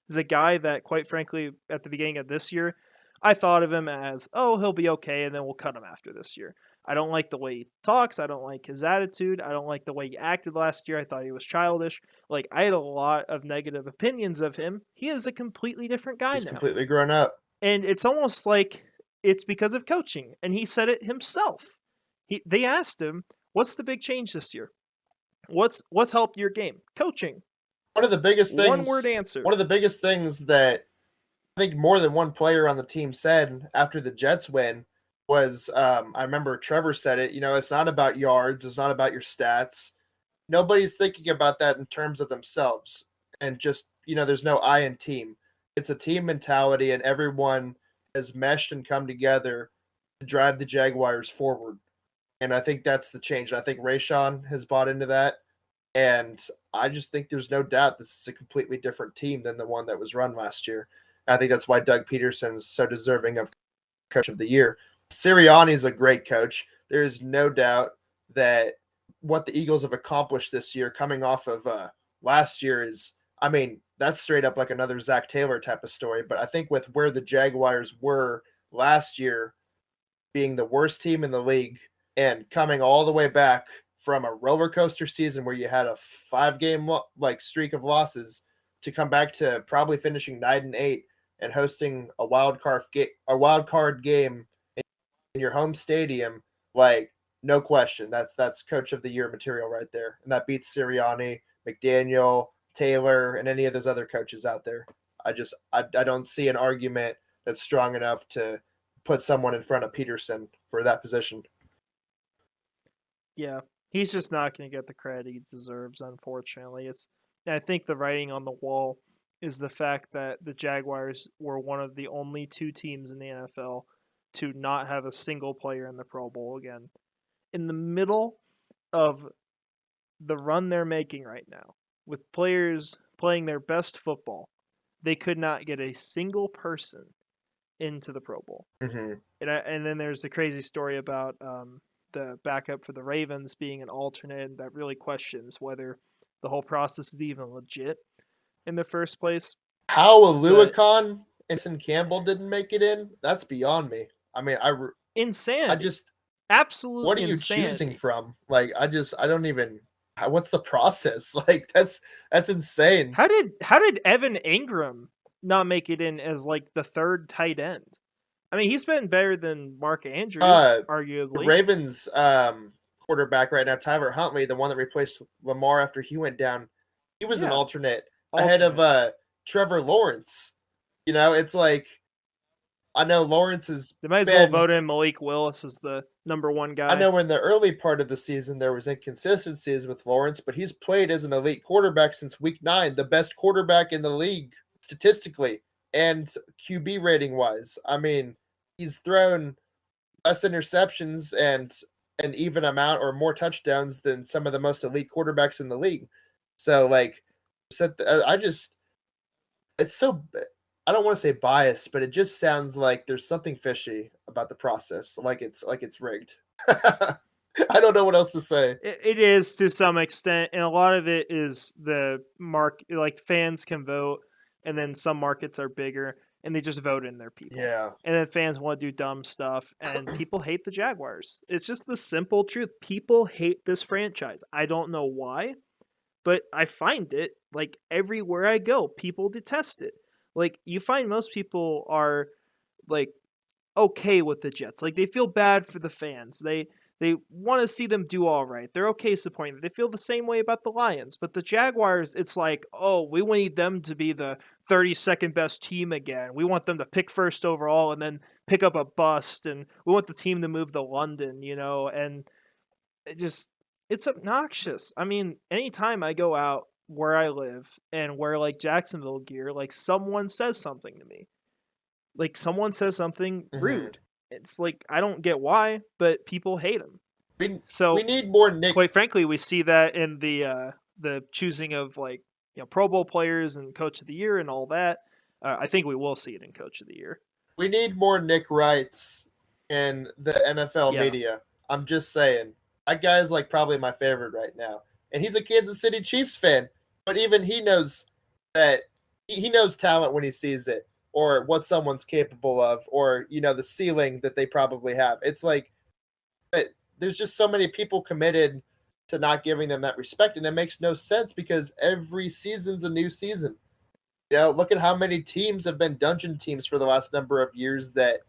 Is a guy that, quite frankly, at the beginning of this year, I thought of him as, oh, he'll be okay, and then we'll cut him after this year. I don't like the way he talks. I don't like his attitude. I don't like the way he acted last year. I thought he was childish. I had a lot of negative opinions of him. He is a completely different guy He's now. completely grown up. And it's almost like it's because of coaching. And he said it himself. They asked him, what's the big change this year? What's helped your game? Coaching. One of the biggest things. One word answer. One of the biggest things that I think more than one player on the team said after the Jets win was, I remember Trevor said it, it's not about yards. It's not about your stats. Nobody's thinking about that in terms of themselves. And just, there's no I in team. It's a team mentality, and everyone has meshed and come together to drive the Jaguars forward. And I think that's the change. I think Rayshawn has bought into that. And I just think there's no doubt this is a completely different team than the one that was run last year. I think that's why Doug Peterson's so deserving of Coach of the Year. Sirianni is a great coach. There is no doubt that what the Eagles have accomplished this year, coming off of last year, is, that's straight up like another Zach Taylor type of story. But I think with where the Jaguars were last year, being the worst team in the league and coming all the way back from a roller coaster season where you had a 5-game streak of losses to come back to probably finishing 9-8 and hosting a wild card game in your home stadium, no question, that's Coach of the Year material right there, and that beats Sirianni, McDaniel, Taylor, and any of those other coaches out there. I don't see an argument that's strong enough to put someone in front of Peterson for that position. Yeah, he's just not going to get the credit he deserves, unfortunately. I think the writing on the wall is the fact that the Jaguars were one of the only 2 teams in the NFL to not have a single player in the Pro Bowl again. In the middle of the run they're making right now, with players playing their best football, they could not get a single person into the Pro Bowl. Mm-hmm. And then there's the crazy story about the backup for the Ravens being an alternate that really questions whether the whole process is even legit in the first place. How Aluakon and Campbell didn't make it in, that's beyond me. Insanity. Absolutely. What are you choosing from? I don't even. What's the process? That's insane. How did Evan Ingram not make it in as the third tight end? He's been better than Mark Andrews, arguably. The Ravens quarterback right now, Tyler Huntley, the one that replaced Lamar after he went down, he was an alternate ahead of Trevor Lawrence. It's I know Lawrence is. They might as well vote in Malik Willis as the number 1 guy. I know in the early part of the season there was inconsistencies with Lawrence, but he's played as an elite quarterback since week 9, the best quarterback in the league statistically and QB rating wise. He's thrown less interceptions and an even amount or more touchdowns than some of the most elite quarterbacks in the league. So it's so. I don't want to say biased, but it just sounds like there's something fishy about the process, like it's rigged. I don't know what else to say. It is to some extent, and a lot of it is the fans can vote, and then some markets are bigger, and they just vote in their people. Yeah. And then fans want to do dumb stuff, and people hate the Jaguars. It's just the simple truth. People hate this franchise. I don't know why, but I find it everywhere I go, people detest it. You find most people are okay with the Jets. They feel bad for the fans. They want to see them do all right. They're okay supporting them. They feel the same way about the Lions. But the Jaguars, it's we need them to be the 32nd best team again. We want them to pick first overall and then pick up a bust. And we want the team to move to London, and it's obnoxious. Anytime I go out where I live and wear Jacksonville gear, someone says something to me. Someone says something rude. It's like I don't get why, but people hate him. We So need more Nick. quite frankly, we see that in the choosing of like Pro Bowl players and Coach of the Year and all that. I think we will see it in Coach of the Year. We need more Nick Wrights in the NFL Yeah, media. I'm just saying. That guy's like probably my favorite right now. And he's a Kansas City Chiefs fan. But even he knows that he knows talent when he sees it, or what someone's capable of, or the ceiling that they probably have. It's like, but there's just so many people committed to not giving them that respect, and it makes no sense because every season's a new season. Look at how many teams have been dungeon teams for the last number of years that,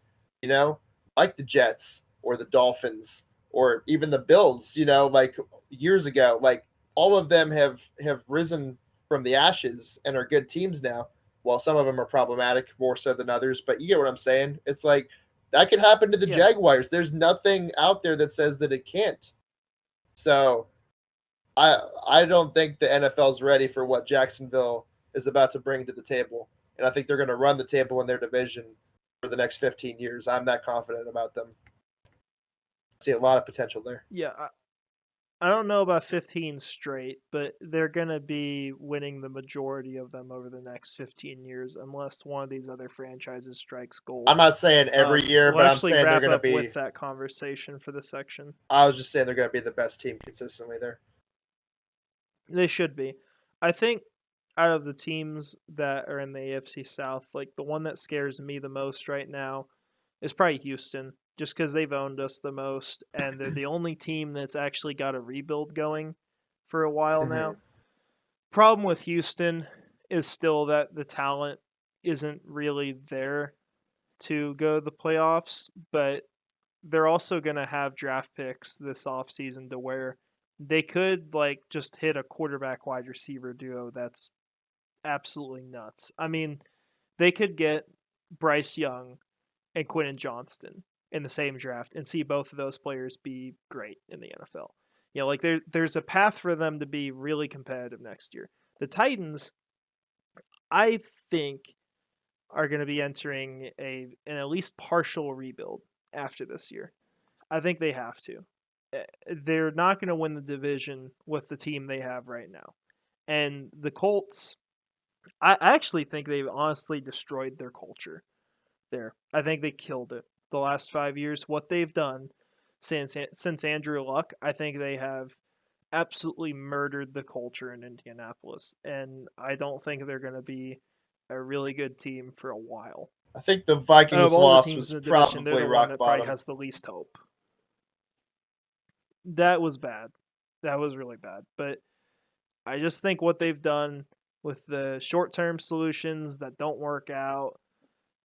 like the Jets or the Dolphins or even the Bills, like years ago, like all of them have risen from the ashes and are good teams now. While some of them are problematic more so than others, but you get what I'm saying. It's like that could happen to the yeah, Jaguars. There's nothing out there that says that it can't. So I don't think the NFL's ready for what Jacksonville is about to bring to the table. And I think they're going to run the table in their division for the next 15 years. I'm that confident about them. I see a lot of potential there. yeah. I don't know about 15 straight, but they're going to be winning the majority of them over the next 15 years unless one of these other franchises strikes gold. I'm not saying every year, We'll but I'm actually saying they're wrap going to up be. with that conversation for the section. I was just saying they're going to be the best team consistently there. They should be. I think out of the teams that are in the AFC South, like the one that scares me the most right now is probably Houston, just because they've owned us the most, and they're the only team that's actually got a rebuild going for a while now. Problem with Houston is still that the talent isn't really there to go to the playoffs, but they're also going to have draft picks this offseason to where they could like just hit a quarterback wide receiver duo that's absolutely nuts. I mean, they could get Bryce Young and Quentin Johnston in the same draft and see both of those players be great in the NFL. Like there's a path for them to be really competitive next year. The Titans, I think, are going to be entering an at least partial rebuild after this year. I think they have to. They're not going to win the division with the team they have right now. And the Colts, I actually think they've honestly destroyed their culture there. I think they killed it the last 5 years. What they've done since Andrew Luck, I think they have absolutely murdered the culture in Indianapolis. And I don't think they're going to be a really good team for a while. I think the And Vikings of all the loss teams was in the division, they're probably the one rock that probably bottom. has the least hope. That was bad. That was really bad. But I just think what they've done with the short-term solutions that don't work out,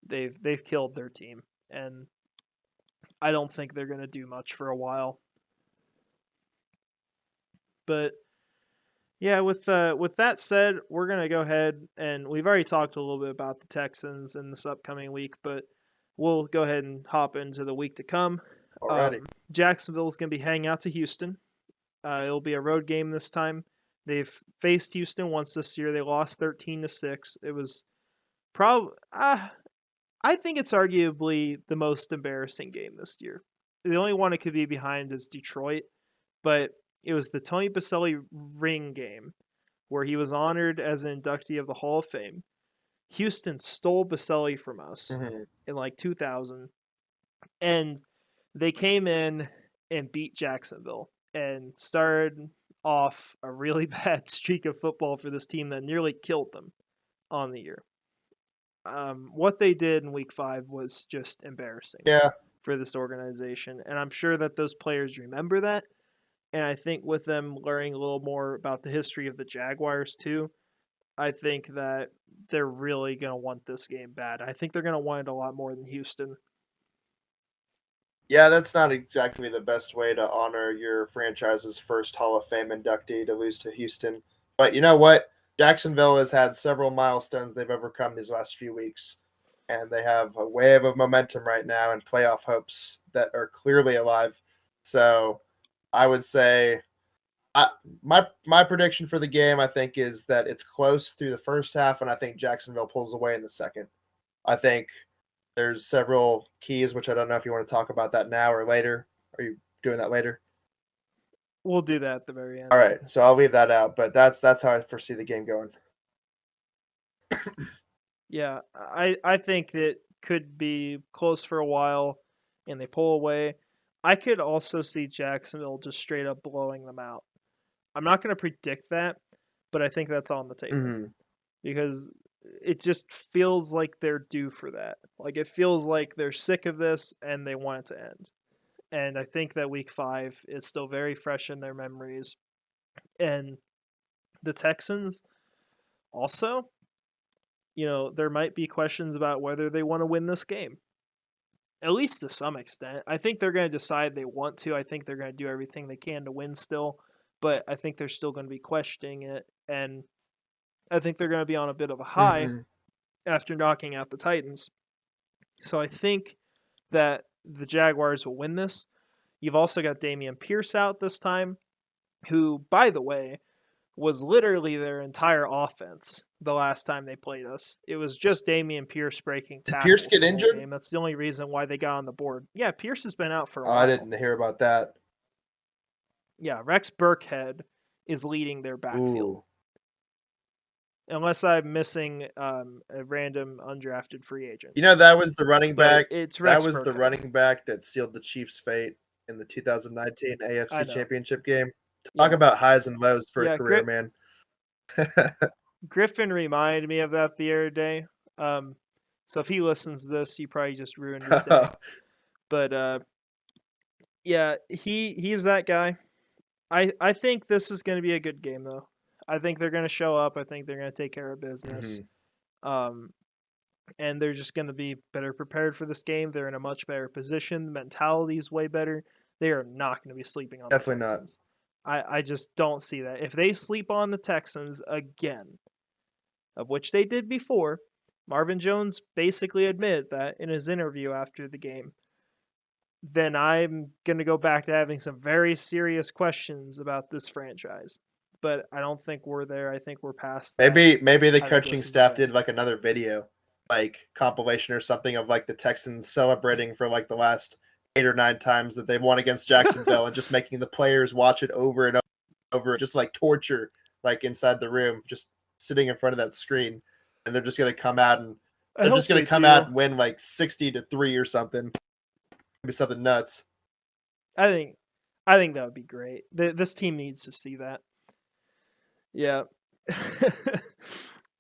they've killed their team, and I don't think they're going to do much for a while. But yeah, with that said, we're going to go ahead and we've already talked a little bit about the Texans in this upcoming week, but we'll go ahead and hop into the week to come. Alrighty. Jacksonville is going to be hanging out to Houston. It'll be a road game this time. They've faced Houston once this year. They lost 13-6. It was probably I think it's arguably the most embarrassing game this year. The only one it could be behind is Detroit, but it was the Tony Baselli ring game where he was honored as an inductee of the Hall of Fame. Houston stole Baselli from us in like 2000, and they came in and beat Jacksonville and started off a really bad streak of football for this team that nearly killed them on the year. What they did in week 5 was just embarrassing for this organization. And I'm sure that those players remember that. And I think with them learning a little more about the history of the Jaguars too, I think that they're really going to want this game bad. I think they're going to want it a lot more than Houston. Yeah, that's not exactly the best way to honor your franchise's first Hall of Fame inductee to lose to Houston. But you know what? Jacksonville has had several milestones they've overcome these last few weeks, and they have a wave of momentum right now and playoff hopes that are clearly alive. So I would say my prediction for the game, I think, is that it's close through the first half, and I think Jacksonville pulls away in the second. I think There's several keys, which I don't know if you want to talk about that now or later. Are you doing that later? We'll do that at the very end. All right, so I'll leave that out, but that's how I foresee the game going. Yeah, I think that could be close for a while, and they pull away. I could also see Jacksonville just straight up blowing them out. I'm not going to predict that, but I think that's on the table Mm-hmm. because it just feels like they're due for that. Like it feels like they're sick of this and they want it to end. And I think that week 5 is still very fresh in their memories. And the Texans also, there might be questions about whether they want to win this game. At least to some extent. I think they're going to decide they want to. I think they're going to do everything they can to win still, but I think they're still going to be questioning it. And I think they're going to be on a bit of a high after knocking out the Titans. So I think that the Jaguars will win this. You've also got Dameon Pierce out this time, who, by the way, was literally their entire offense the last time they played us. It was just Dameon Pierce breaking Did tackles. Pierce get the whole injured? game. That's the only reason why they got on the board. Yeah, Pierce has been out for a while. I didn't hear about that. Yeah, Rex Burkhead is leading their backfield. Ooh. Unless I'm missing a random undrafted free agent. That was the running back. It's Rex That was Burkhead. the running back that sealed the Chiefs' fate in the 2019 AFC Championship game. Talk about highs and lows for a career, man. Griffin reminded me of that the other day. So if he listens to this, he probably just ruined his day. But yeah, he's that guy. I think this is going to be a good game, though. I think they're going to show up. I think they're going to take care of business. And they're just going to be better prepared for this game. They're in a much better position. The mentality is way better. They are not going to be sleeping on the Texans. I just don't see that. If they sleep on the Texans again, of which they did before, Marvin Jones basically admitted that in his interview after the game, then I'm going to go back to having some very serious questions about this franchise. But I don't think we're there. I think we're past that. Maybe the coaching staff did like another video, like compilation or something of like the Texans celebrating for like the last 8 or 9 times that they've won against Jacksonville and just making the players watch it over and over, just like torture, like inside the room, just sitting in front of that screen. And they're just going to come out and win like 60-3 or something. Be something nuts. I think that would be great. This team needs to see that. Yeah.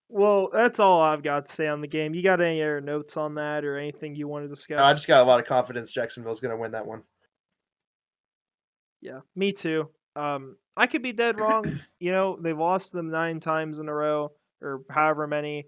Well, that's all I've got to say on the game. You got any other notes on that or anything you want to discuss? No, I just got a lot of confidence Jacksonville's going to win that one. Yeah, me too. I could be dead wrong. They've lost them 9 times in a row or however many.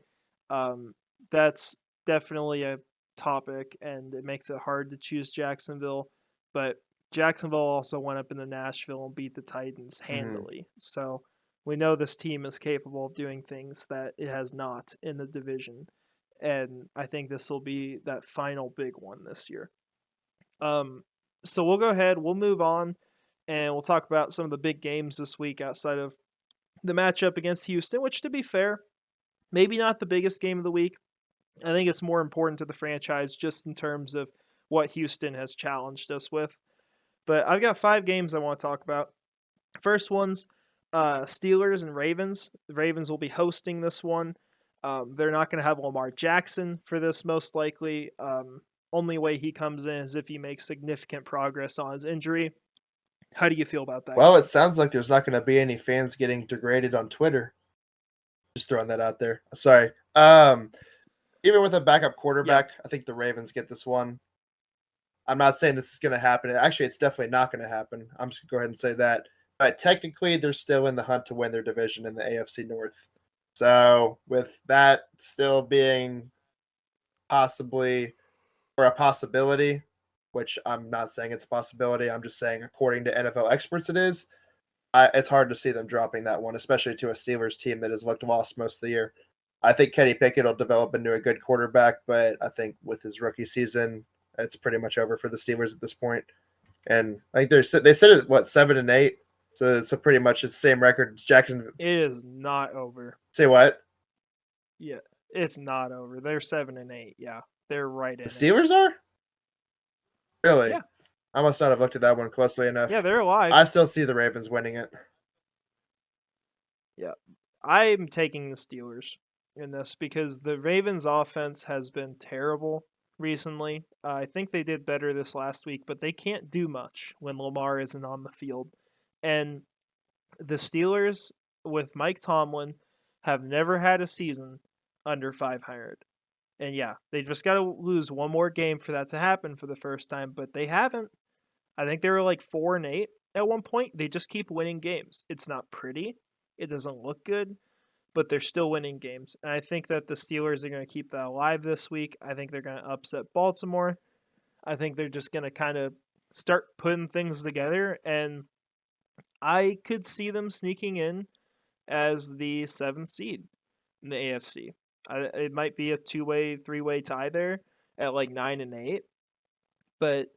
That's definitely a topic, and it makes it hard to choose Jacksonville. But Jacksonville also went up into Nashville and beat the Titans handily. So we know this team is capable of doing things that it has not in the division. And I think this will be that final big one this year. So we'll go ahead, we'll move on, and we'll talk about some of the big games this week outside of the matchup against Houston, which, to be fair, maybe not the biggest game of the week. I think it's more important to the franchise just in terms of what Houston has challenged us with. But I've got 5 games I want to talk about. First one's Steelers and Ravens. The Ravens will be hosting this one. They're not going to have Lamar Jackson for this, most likely. Only way he comes in is if he makes significant progress on his injury. How do you feel about that? Well, it sounds like there's not going to be any fans getting degraded on Twitter. Just throwing that out there. Sorry. Even with a backup quarterback, I think the Ravens get this one. I'm not saying this is going to happen. Actually, it's definitely not going to happen. I'm just going to go ahead and say that. But technically, they're still in the hunt to win their division in the AFC North. So with that still being possibly or a possibility, which I'm not saying it's a possibility, I'm just saying according to NFL experts it is, it's hard to see them dropping that one, especially to a Steelers team that has looked lost most of the year. I think Kenny Pickett will develop into a good quarterback, but I think with his rookie season, it's pretty much over for the Steelers at this point. And I think they said it 7-8, so it's pretty much the same record as Jacksonville. It is not over. Say what? Yeah, it's not over. They're 7-8. Yeah. They're right in The it. Steelers are? Really? Yeah. I must not have looked at that one closely enough. Yeah, they're alive. I still see the Ravens winning it. Yeah. I'm taking the Steelers in this because the Ravens offense has been terrible recently. I think they did better this last week, but they can't do much when Lamar isn't on the field. And the Steelers with Mike Tomlin have never had a season under 500. And yeah, they just got to lose one more game for that to happen for the first time, but they haven't. I think they were like 4-8 at one point. They just keep winning games. It's not pretty. It doesn't look good, but they're still winning games. And I think that the Steelers are going to keep that alive this week. I think they're going to upset Baltimore. I think they're just going to kind of start putting things together, and I could see them sneaking in as the 7th seed in the AFC. It might be a 2-way, 3-way tie there at like 9-8, but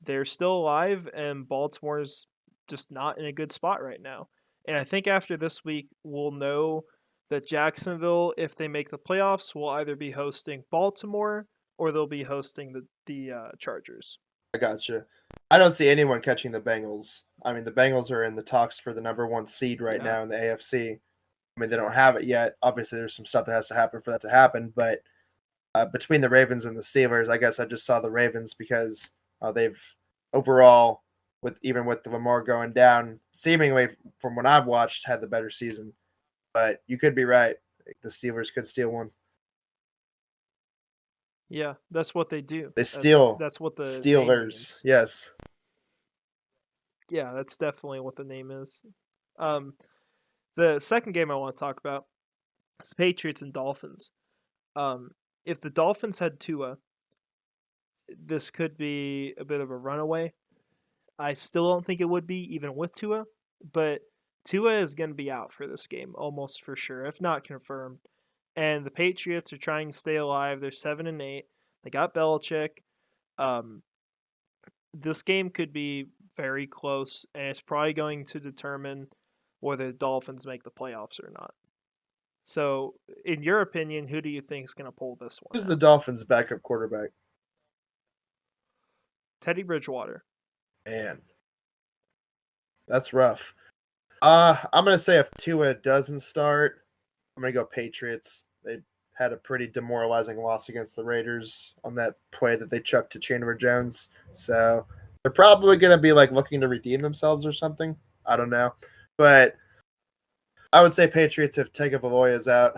they're still alive, and Baltimore's just not in a good spot right now. And I think after this week, we'll know that Jacksonville, if they make the playoffs, will either be hosting Baltimore or they'll be hosting the Chargers. I gotcha. I don't see anyone catching the Bengals. I mean, the Bengals are in the talks for the number 1 seed right now in the AFC. I mean, they don't have it yet. Obviously, there's some stuff that has to happen for that to happen. But between the Ravens and the Steelers, I guess I just saw the Ravens because they've overall, with the Lamar going down, seemingly from what I've watched, had the better season. But you could be right. The Steelers could steal one. Yeah, that's what they do. They steal. That's what the Steelers. name means. Yes. Yeah, that's definitely what the name is. The second game I want to talk about is Patriots and Dolphins. If the Dolphins had Tua, this could be a bit of a runaway. I still don't think it would be, even with Tua, but Tua is going to be out for this game, almost for sure, if not confirmed. And the Patriots are trying to stay alive. They're 7-8. They got Belichick. This game could be very close, and it's probably going to determine whether the Dolphins make the playoffs or not. So, in your opinion, who do you think is going to pull this one Who's out? the Dolphins' backup quarterback? Teddy Bridgewater. Man, that's rough. I'm gonna say if Tua doesn't start, I'm gonna go Patriots. They had a pretty demoralizing loss against the Raiders on that play that they chucked to Chandler Jones. So they're probably gonna be like looking to redeem themselves or something. I don't know, but I would say Patriots if Tagovailoa is out.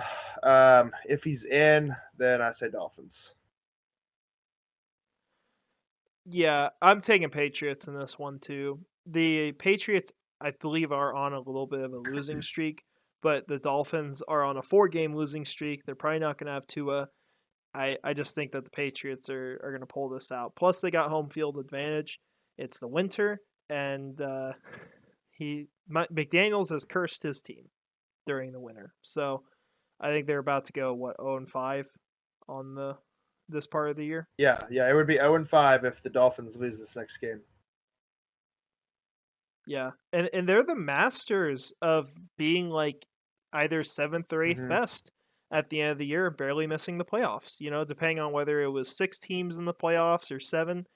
If he's in, then I say Dolphins. Yeah, I'm taking Patriots in this one too. The Patriots, I believe, are on a little bit of a losing streak, but the Dolphins are on a 4-game losing streak. They're probably not going to have Tua. I just think that the Patriots are going to pull this out. Plus, they got home field advantage. It's the winter, and McDaniels has cursed his team during the winter. So I think they're about to go 0-5 on this part of the year. Yeah, it would be 0-5 if the Dolphins lose this next game. Yeah, and they're the masters of being like either 7th or 8th best at the end of the year, barely missing the playoffs. You know, depending on whether it was 6 teams in the playoffs or 7.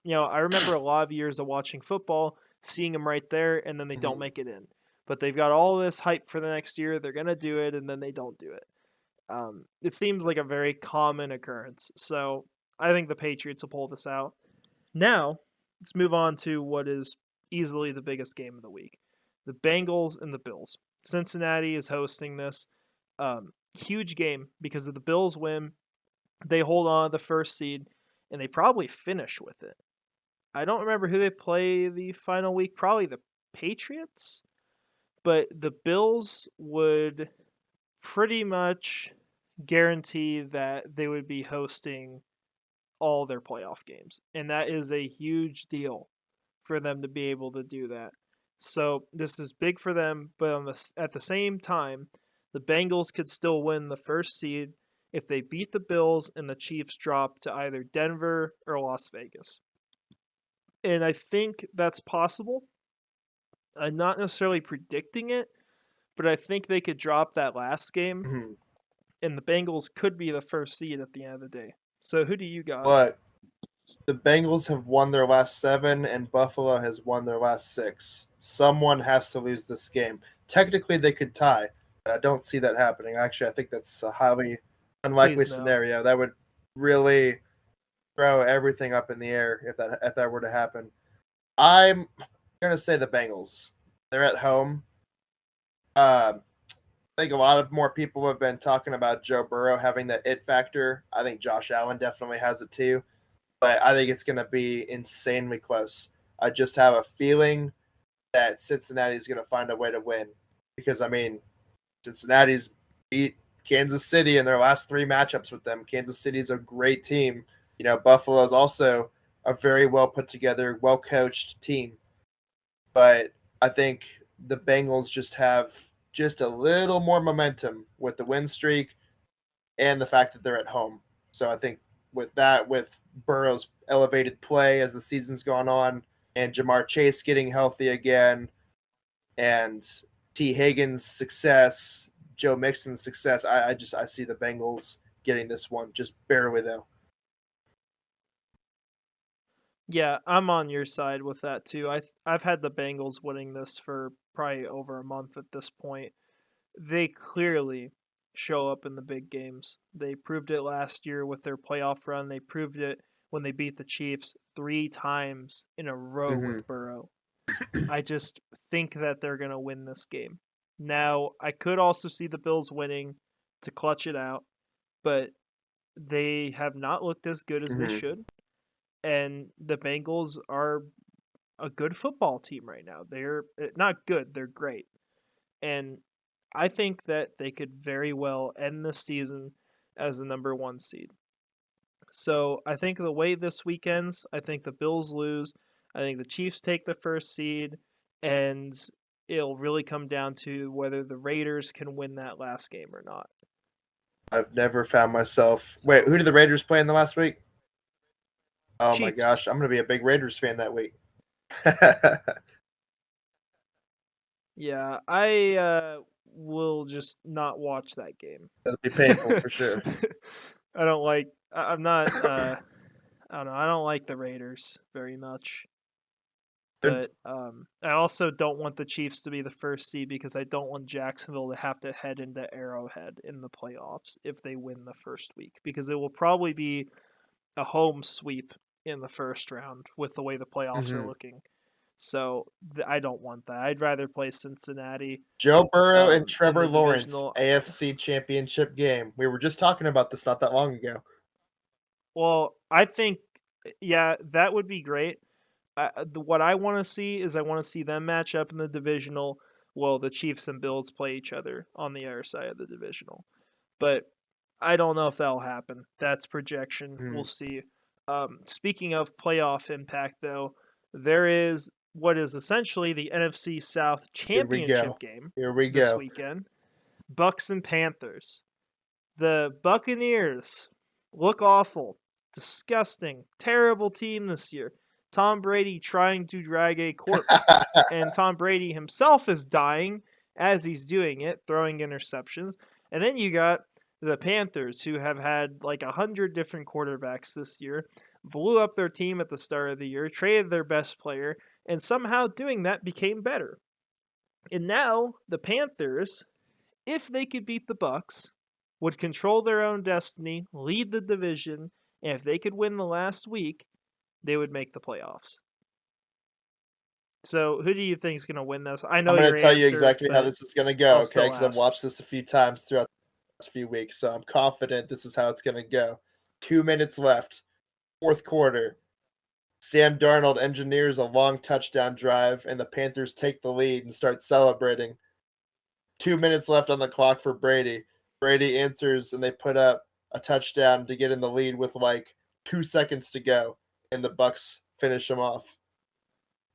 You know, I remember a lot of years of watching football, seeing them right there, and then they don't make it in. But they've got all this hype for the next year. They're gonna do it, and then they don't do it. It seems like a very common occurrence. So I think the Patriots will pull this out. Now, let's move on to what is easily the biggest game of the week. The Bengals and the Bills. Cincinnati is hosting this. Huge game because if the Bills win, they hold on to the first seed, and they probably finish with it. I don't remember who they play the final week. Probably the Patriots. But the Bills would pretty much guarantee that they would be hosting all their playoff games. And that is a huge deal for them to be able to do that. So this is big for them, but at the same time, the Bengals could still win the first seed if they beat the Bills and the Chiefs drop to either Denver or Las Vegas. And I think that's possible. I'm not necessarily predicting it, but I think they could drop that last game, and the Bengals could be the first seed at the end of the day. So who do you got? But the Bengals have won their last 7, and Buffalo has won their last 6. Someone has to lose this game. Technically, they could tie, but I don't see that happening. Actually, I think that's a highly unlikely Please no. scenario. That would really throw everything up in the air if that were to happen. I'm gonna say the Bengals. They're at home. I think a lot of more people have been talking about Joe Burrow having that it factor. I think Josh Allen definitely has it too, but I think it's going to be insanely close. I just have a feeling that Cincinnati is going to find a way to win because, I mean, Cincinnati's beat Kansas City in their last 3 matchups with them. Kansas City is a great team. You know, Buffalo is also a very well put together, well coached team. But I think the Bengals just have just a little more momentum with the win streak and the fact that they're at home. So I think with that, with Burrow's elevated play as the season's gone on, and Jamar Chase getting healthy again, and T. Higgins' success, Joe Mixon's success, I see the Bengals getting this one, just barely though. Yeah, I'm on your side with that too. I've had the Bengals winning this for probably over a month at this point. They clearly show up in the big games. They proved it last year with their playoff run. They proved it when they beat the Chiefs 3 times in a row with Burrow. I just think that they're going to win this game. Now, I could also see the Bills winning to clutch it out, but they have not looked as good as they should. And the Bengals are a good football team right now. They're not good, they're great. And I think that they could very well end the season as the number 1 seed. So I think the way this weekend's, I think the Bills lose. I think the Chiefs take the first seed, and it'll really come down to whether the Raiders can win that last game or not. I've never found myself. Wait, who did the Raiders play in the last week? Oh Chiefs. my gosh, I'm going to be a big Raiders fan that week. Yeah, I will just not watch that game. That'll be painful for sure. I don't like. I'm not. I don't know. I don't like the Raiders very much. But I also don't want the Chiefs to be the first seed because I don't want Jacksonville to have to head into Arrowhead in the playoffs if they win the first week, because it will probably be a home sweep in the first round with the way the playoffs are looking. So I don't want that. I'd rather play Cincinnati. Joe Burrow and Trevor Lawrence, divisional AFC Championship game. We were just talking about this not that long ago. Well, I think, yeah, that would be great. What I want to see is I want to see them match up in the divisional. Well, the Chiefs and Bills play each other on the other side of the divisional. But I don't know if that'll happen. That's projection. We'll see. Speaking of playoff impact, though, there is what is essentially the NFC South championship game this weekend. Bucks and Panthers. The Buccaneers look awful, disgusting, terrible team this year. Tom Brady trying to drag a corpse, and Tom Brady himself is dying as he's doing it, throwing interceptions. And then you got the Panthers, who have had like 100 different quarterbacks this year, blew up their team at the start of the year, traded their best player, and somehow doing that became better. And now the Panthers, if they could beat the Bucks, would control their own destiny, lead the division, and if they could win the last week, they would make the playoffs. So, who do you think is going to win this? I know I'm going your to tell answer, you exactly how this is going to go, I'll okay? still Because I've ask. watched this a few times throughout the last few weeks, so I'm confident this is how it's going to go. 2 minutes left, fourth quarter. Sam Darnold engineers a long touchdown drive, and the Panthers take the lead and start celebrating. 2 minutes left on the clock for Brady. Brady answers, and they put up a touchdown to get in the lead with like 2 seconds to go, and the Bucks finish them off.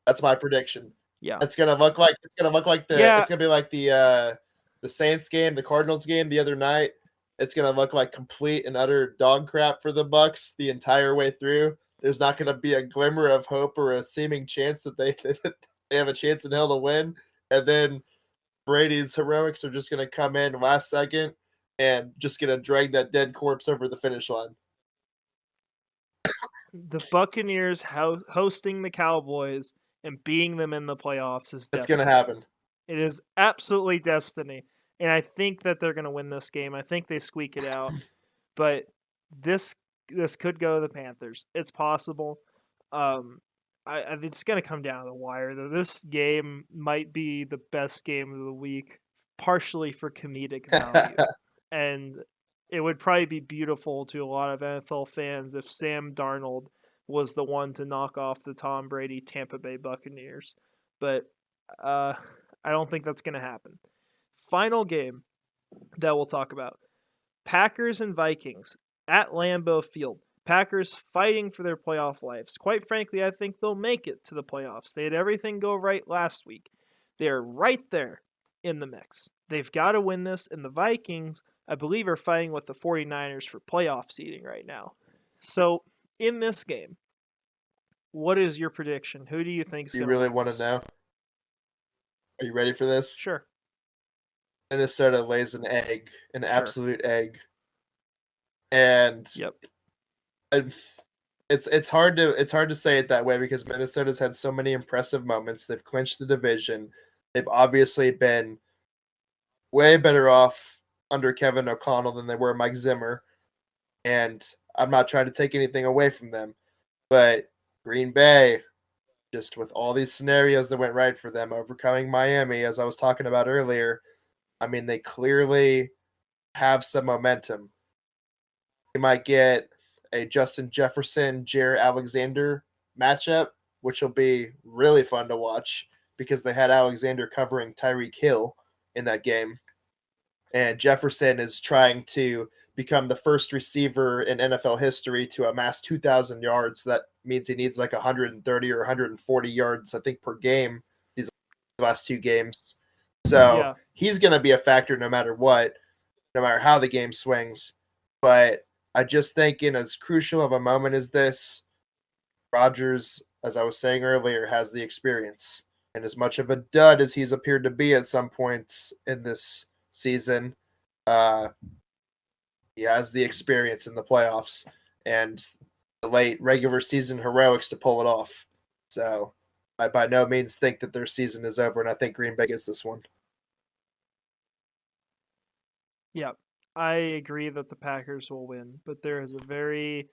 That's my prediction. Yeah. It's gonna look like the Yeah. it's gonna be like the Saints game, the Cardinals game the other night. It's gonna look like complete and utter dog crap for the Bucks the entire way through. There's not gonna be a glimmer of hope or a seeming chance that they have a chance in hell to win. And then Brady's heroics are just gonna come in last second and just gonna drag that dead corpse over the finish line. The Buccaneers hosting the Cowboys and beating them in the playoffs is It's gonna destiny. happen. It is absolutely destiny. And I think that they're going to win this game. I think they squeak it out. But this could go to the Panthers. It's possible. It's going to come down to the wire, though. This game might be the best game of the week, partially for comedic value. And it would probably be beautiful to a lot of NFL fans if Sam Darnold was the one to knock off the Tom Brady Tampa Bay Buccaneers. But I don't think that's going to happen. Final game that we'll talk about. Packers and Vikings at Lambeau Field. Packers fighting for their playoff lives. Quite frankly, I think they'll make it to the playoffs. They had everything go right last week. They're right there in the mix. They've got to win this, and the Vikings, I believe, are fighting with the 49ers for playoff seeding right now. So, in this game, what is your prediction? Who do you think is You going to really win want this? to know? Are you ready for this? Sure. Minnesota lays an egg, an Sure. absolute egg, and Yep. it's hard to say it that way because Minnesota's had so many impressive moments. They've clinched the division. They've obviously been way better off under Kevin O'Connell than they were Mike Zimmer, and I'm not trying to take anything away from them, but Green Bay, just with all these scenarios that went right for them, overcoming Miami, as I was talking about earlier, I mean, they clearly have some momentum. You might get a Justin Jefferson, Jair Alexander matchup, which will be really fun to watch because they had Alexander covering Tyreek Hill in that game. And Jefferson is trying to become the first receiver in NFL history to amass 2,000 yards. That means he needs like 130 or 140 yards, I think, per game these last two games. So he's going to be a factor no matter what, no matter how the game swings. But I just think in as crucial of a moment as this, Rodgers, as I was saying earlier, has the experience. And as much of a dud as he's appeared to be at some points in this season, he has the experience in the playoffs and the late regular season heroics to pull it off. So I by no means think that their season is over, and I think Green Bay gets this one. Yeah, I agree that the Packers will win, but there is a very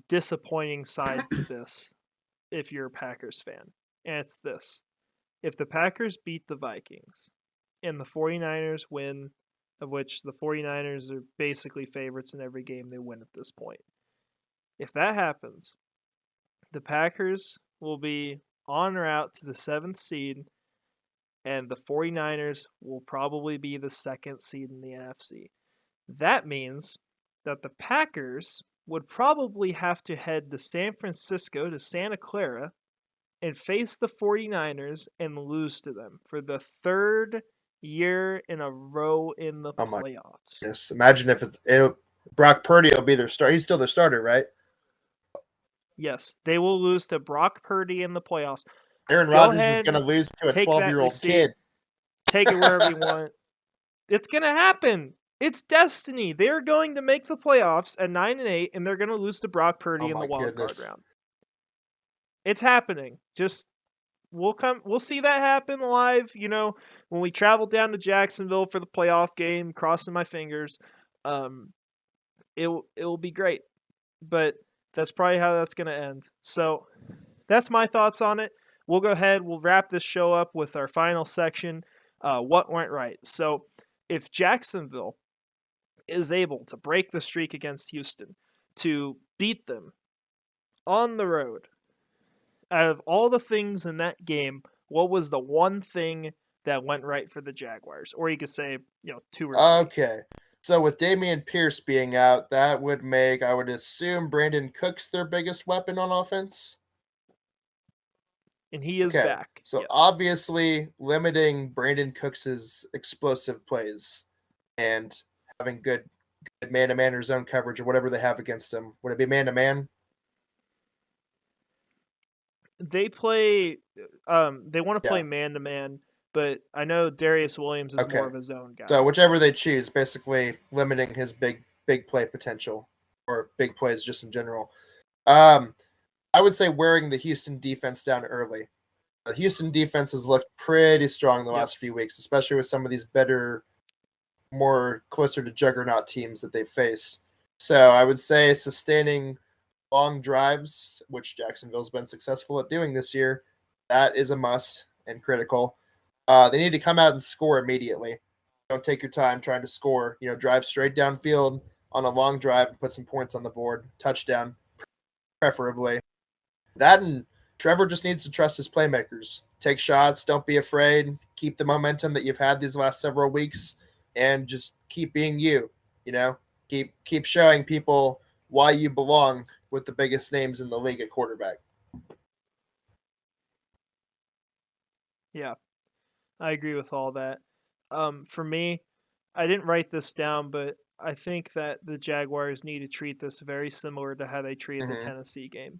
disappointing side to this if you're a Packers fan. And it's this. If the Packers beat the Vikings and the 49ers win, of which the 49ers are basically favorites in every game they win at this point. If that happens, the Packers will be on route to the 7th seed, and the 49ers will probably be the 2nd seed in the NFC. That means that the Packers would probably have to head to San Francisco, to Santa Clara, and face the 49ers and lose to them for the 3rd year in a row in the playoffs. Yes, imagine if Brock Purdy will be their starter. He's still the starter, right? Yes, they will lose to Brock Purdy in the playoffs. Aaron Rodgers is going to lose to a 12-year-old kid. Take it wherever you want. It's going to happen. It's destiny. They're going to make the playoffs at 9-8, and they're going to lose to Brock Purdy in the wild card round. It's happening. Just we'll see that happen live, when we travel down to Jacksonville for the playoff game, crossing my fingers. It will be great. But that's probably how that's going to end. So, that's my thoughts on it. We'll go ahead, we'll wrap this show up with our final section, what went right. So, if Jacksonville is able to break the streak against Houston, to beat them on the road, out of all the things in that game, what was the one thing that went right for the Jaguars? Or you could say, 2 or 3. Okay. So with Damian Pierce being out, that would make, I would assume, Brandon Cooks their biggest weapon on offense. And he is back. So yes. Obviously limiting Brandon Cooks's explosive plays and having good man-to-man or zone coverage or whatever they have against him. Would it be man-to-man? They play they want to play man-to-man, but I know Darius Williams is more of a zone guy. So whichever they choose, basically limiting his big play potential. or big plays just in general. I would say wearing the Houston defense down early. The Houston defense has looked pretty strong the last few weeks, especially with some of these better, more closer to juggernaut teams that they've faced. So I would say sustaining long drives, which Jacksonville's been successful at doing this year, that is a must and critical. They need to come out and score immediately. Don't take your time trying to score. Drive straight downfield on a long drive and put some points on the board. Touchdown, preferably. That, and Trevor just needs to trust his playmakers. Take shots. Don't be afraid. Keep the momentum that you've had these last several weeks, and just keep being you. Keep showing people why you belong with the biggest names in the league at quarterback. Yeah, I agree with all that. For me, I didn't write this down, but I think that the Jaguars need to treat this very similar to how they treated the Tennessee game.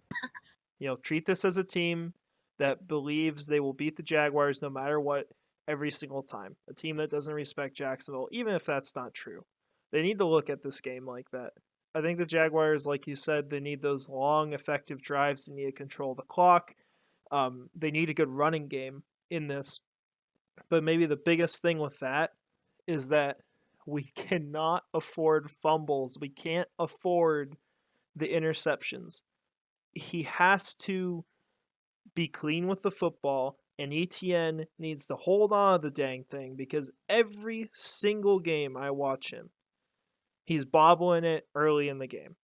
Treat this as a team that believes they will beat the Jaguars no matter what every single time. A team that doesn't respect Jacksonville, even if that's not true. They need to look at this game like that. I think the Jaguars, like you said, they need those long, effective drives. They need to control the clock. They need a good running game in this. But maybe the biggest thing with that is that we cannot afford fumbles. We can't afford the interceptions. He has to be clean with the football, and ETN needs to hold on to the dang thing, because every single game I watch him, he's bobbling it early in the game.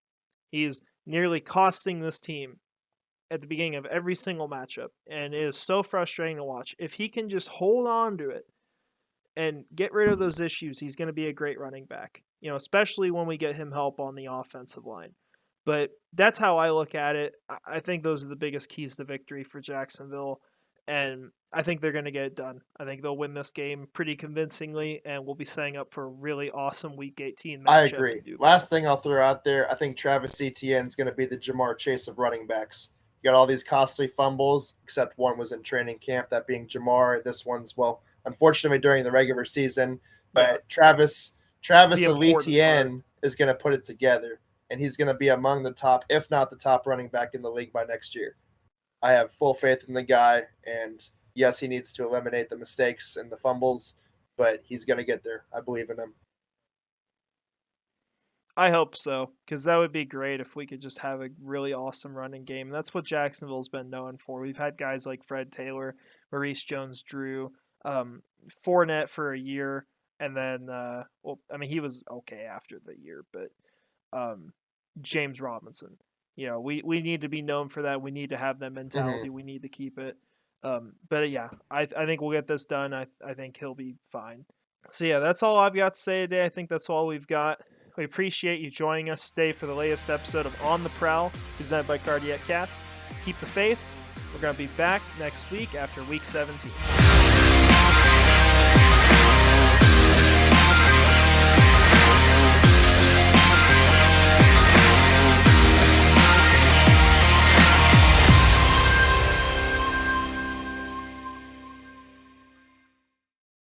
He's nearly costing this team at the beginning of every single matchup, and it is so frustrating to watch. If he can just hold on to it and get rid of those issues, he's going to be a great running back, especially when we get him help on the offensive line. But that's how I look at it. I think those are the biggest keys to victory for Jacksonville, and I think they're going to get it done. I think they'll win this game pretty convincingly, and we'll be setting up for a really awesome Week 18 matchup. I agree. Last thing I'll throw out there, I think Travis Etienne is going to be the Jamar Chase of running backs. You got all these costly fumbles, except one was in training camp, that being Jamar. This one's, unfortunately during the regular season. But Travis Etienne is going to put it together, and he's going to be among the top, if not the top running back in the league by next year. I have full faith in the guy, and yes, he needs to eliminate the mistakes and the fumbles, but he's going to get there. I believe in him. I hope so, because that would be great if we could just have a really awesome running game. That's what Jacksonville's been known for. We've had guys like Fred Taylor, Maurice Jones-Drew, Fournette for a year, and then, he was okay after the year, but James Robinson. We need to be known for that. We need to have that mentality. We need to keep it. But yeah, I think we'll get this done. I think he'll be fine. So yeah, that's all I've got to say today. I think that's all we've got. We appreciate you joining us today for the latest episode of On the Prowl, presented by Cardiac Cats. Keep the faith. We're going to be back next week after Week 17.